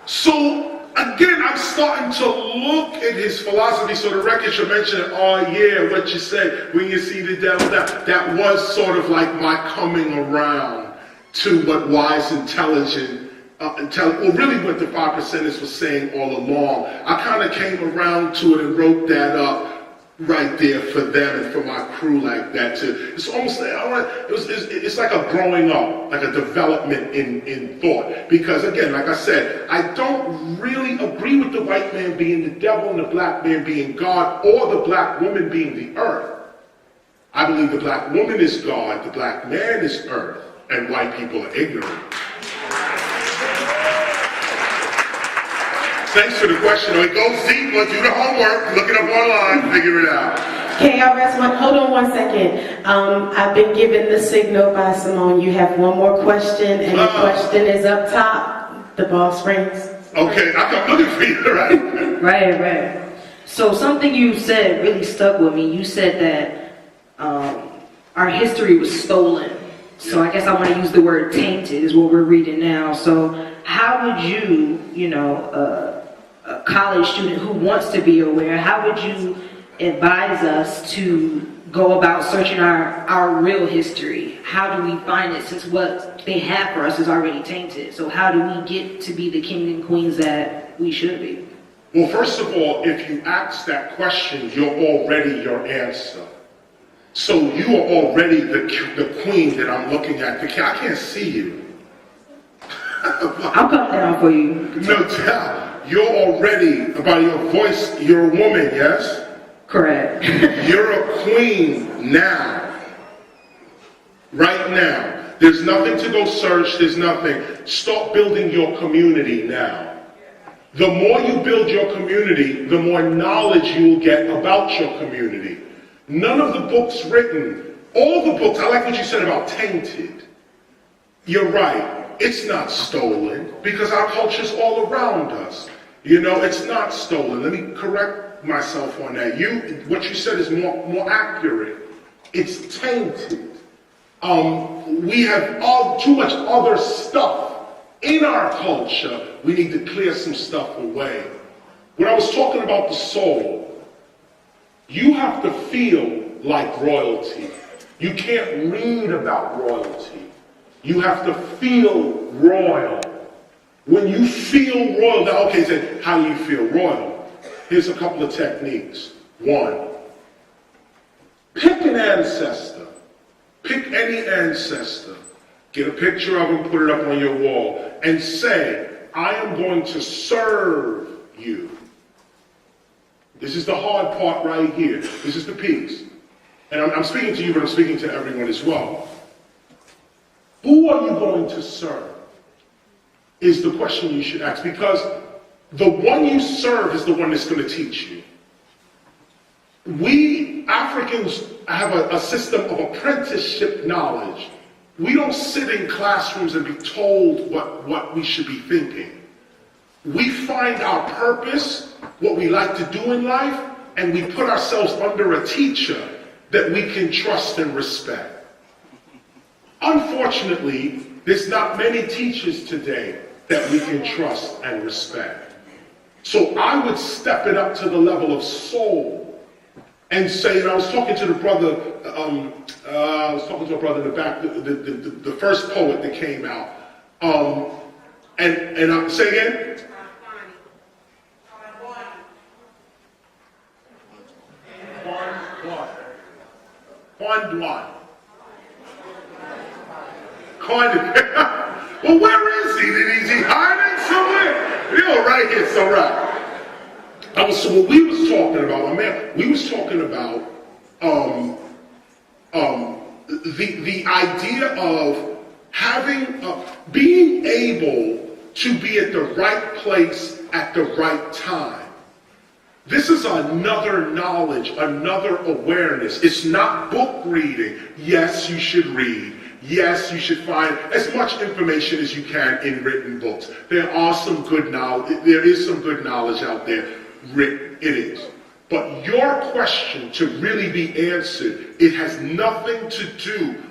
So, again, I'm starting to look at his philosophy. So the record should mention, oh yeah, what you said, when you see the devil, that was sort of like my coming around to what wise, intelligent, really what the 5%ers were saying all along. I kind of came around to it and wrote that up right there for them and for my crew like that too. It's almost like, it's like a growing up, like a development in thought. Because again, like I said, I don't really agree with the white man being the devil and the black man being God, or the black woman being the earth. I believe the black woman is God, the black man is earth, and white people are ignorant. Thanks for the question. It goes deep. Let's do the homework. Look it up online. Figure it out. KRS One, hold on 1 second. I've been given the signal by Simone. You have one more question, and the question is up top. The boss rings. Okay, I'm looking for you, right? Right. So something you said really stuck with me. You said that our history was stolen. So I guess I want to use the word tainted is what we're reading now. So how would you, a college student who wants to be aware, how would you advise us to go about searching our real history? How do we find it, since what they have for us is already tainted? So how do we get to be the king and queens that we should be? Well, first of all, if you ask that question, you're already your answer. So you are already the queen that I'm looking at. I can't see you. I'll come down for you. No doubt. You're already, by your voice, you're a woman, yes? Correct. You're a queen now. Right now. There's nothing to go search. There's nothing. Start building your community now. The more you build your community, the more knowledge you will get about your community. None of the books written, all the books, I like what you said about tainted. You're right. It's not stolen, because our culture's all around us. It's not stolen. Let me correct myself on that. What you said is more accurate. It's tainted. We have too much other stuff in our culture. We need to clear some stuff away. When I was talking about the soul, you have to feel like royalty. You can't read about royalty. You have to feel royal. When you feel royal, now okay, so how do you feel royal? Here's a couple of techniques. 1, pick an ancestor. Pick any ancestor. Get a picture of him, put it up on your wall, and say, I am going to serve you. This is the hard part right here. This is the piece. And I'm speaking to you, but I'm speaking to everyone as well. Who are you going to serve? Is the question you should ask, because the one you serve is the one that's going to teach you. We Africans have a system of apprenticeship knowledge. We don't sit in classrooms and be told what we should be thinking. We find our purpose, what we like to do in life, and we put ourselves under a teacher that we can trust and respect. Unfortunately, there's not many teachers today that we can trust and respect. So I would step it up to the level of soul. and say, and I was talking to the brother, I was talking to a brother in the back, the first poet that came out, and I'm say again. Juan. Well, where is he? Is he hiding somewhere? You know, right here, so right. So what we was talking about, we was talking about the idea of having, being able to be at the right place at the right time. This is another knowledge, another awareness. It's not book reading. Yes, you should read. Yes, you should find as much information as you can in written books. There are some good knowledge. There is some good knowledge out there written. It is. But your question to really be answered, it has nothing to do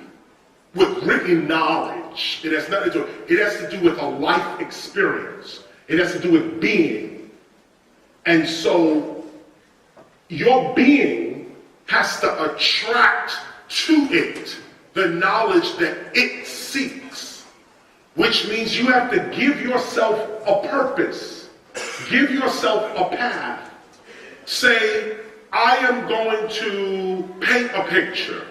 with written knowledge. It has nothing to do. It has to do with a life experience. It has to do with being. And so your being has to attract to it the knowledge that it seeks, which means you have to give yourself a purpose, give yourself a path. Say, I am going to paint a picture.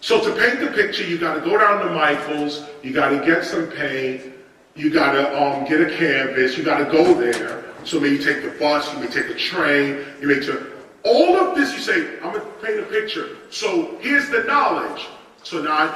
So to paint the picture, you got to go down to Michael's, you got to get some paint, you got to get a canvas, you got to go there. So maybe you take the bus, you may take a train, you may take all of this. You say, I'm going to paint a picture. So here's the knowledge. So now I can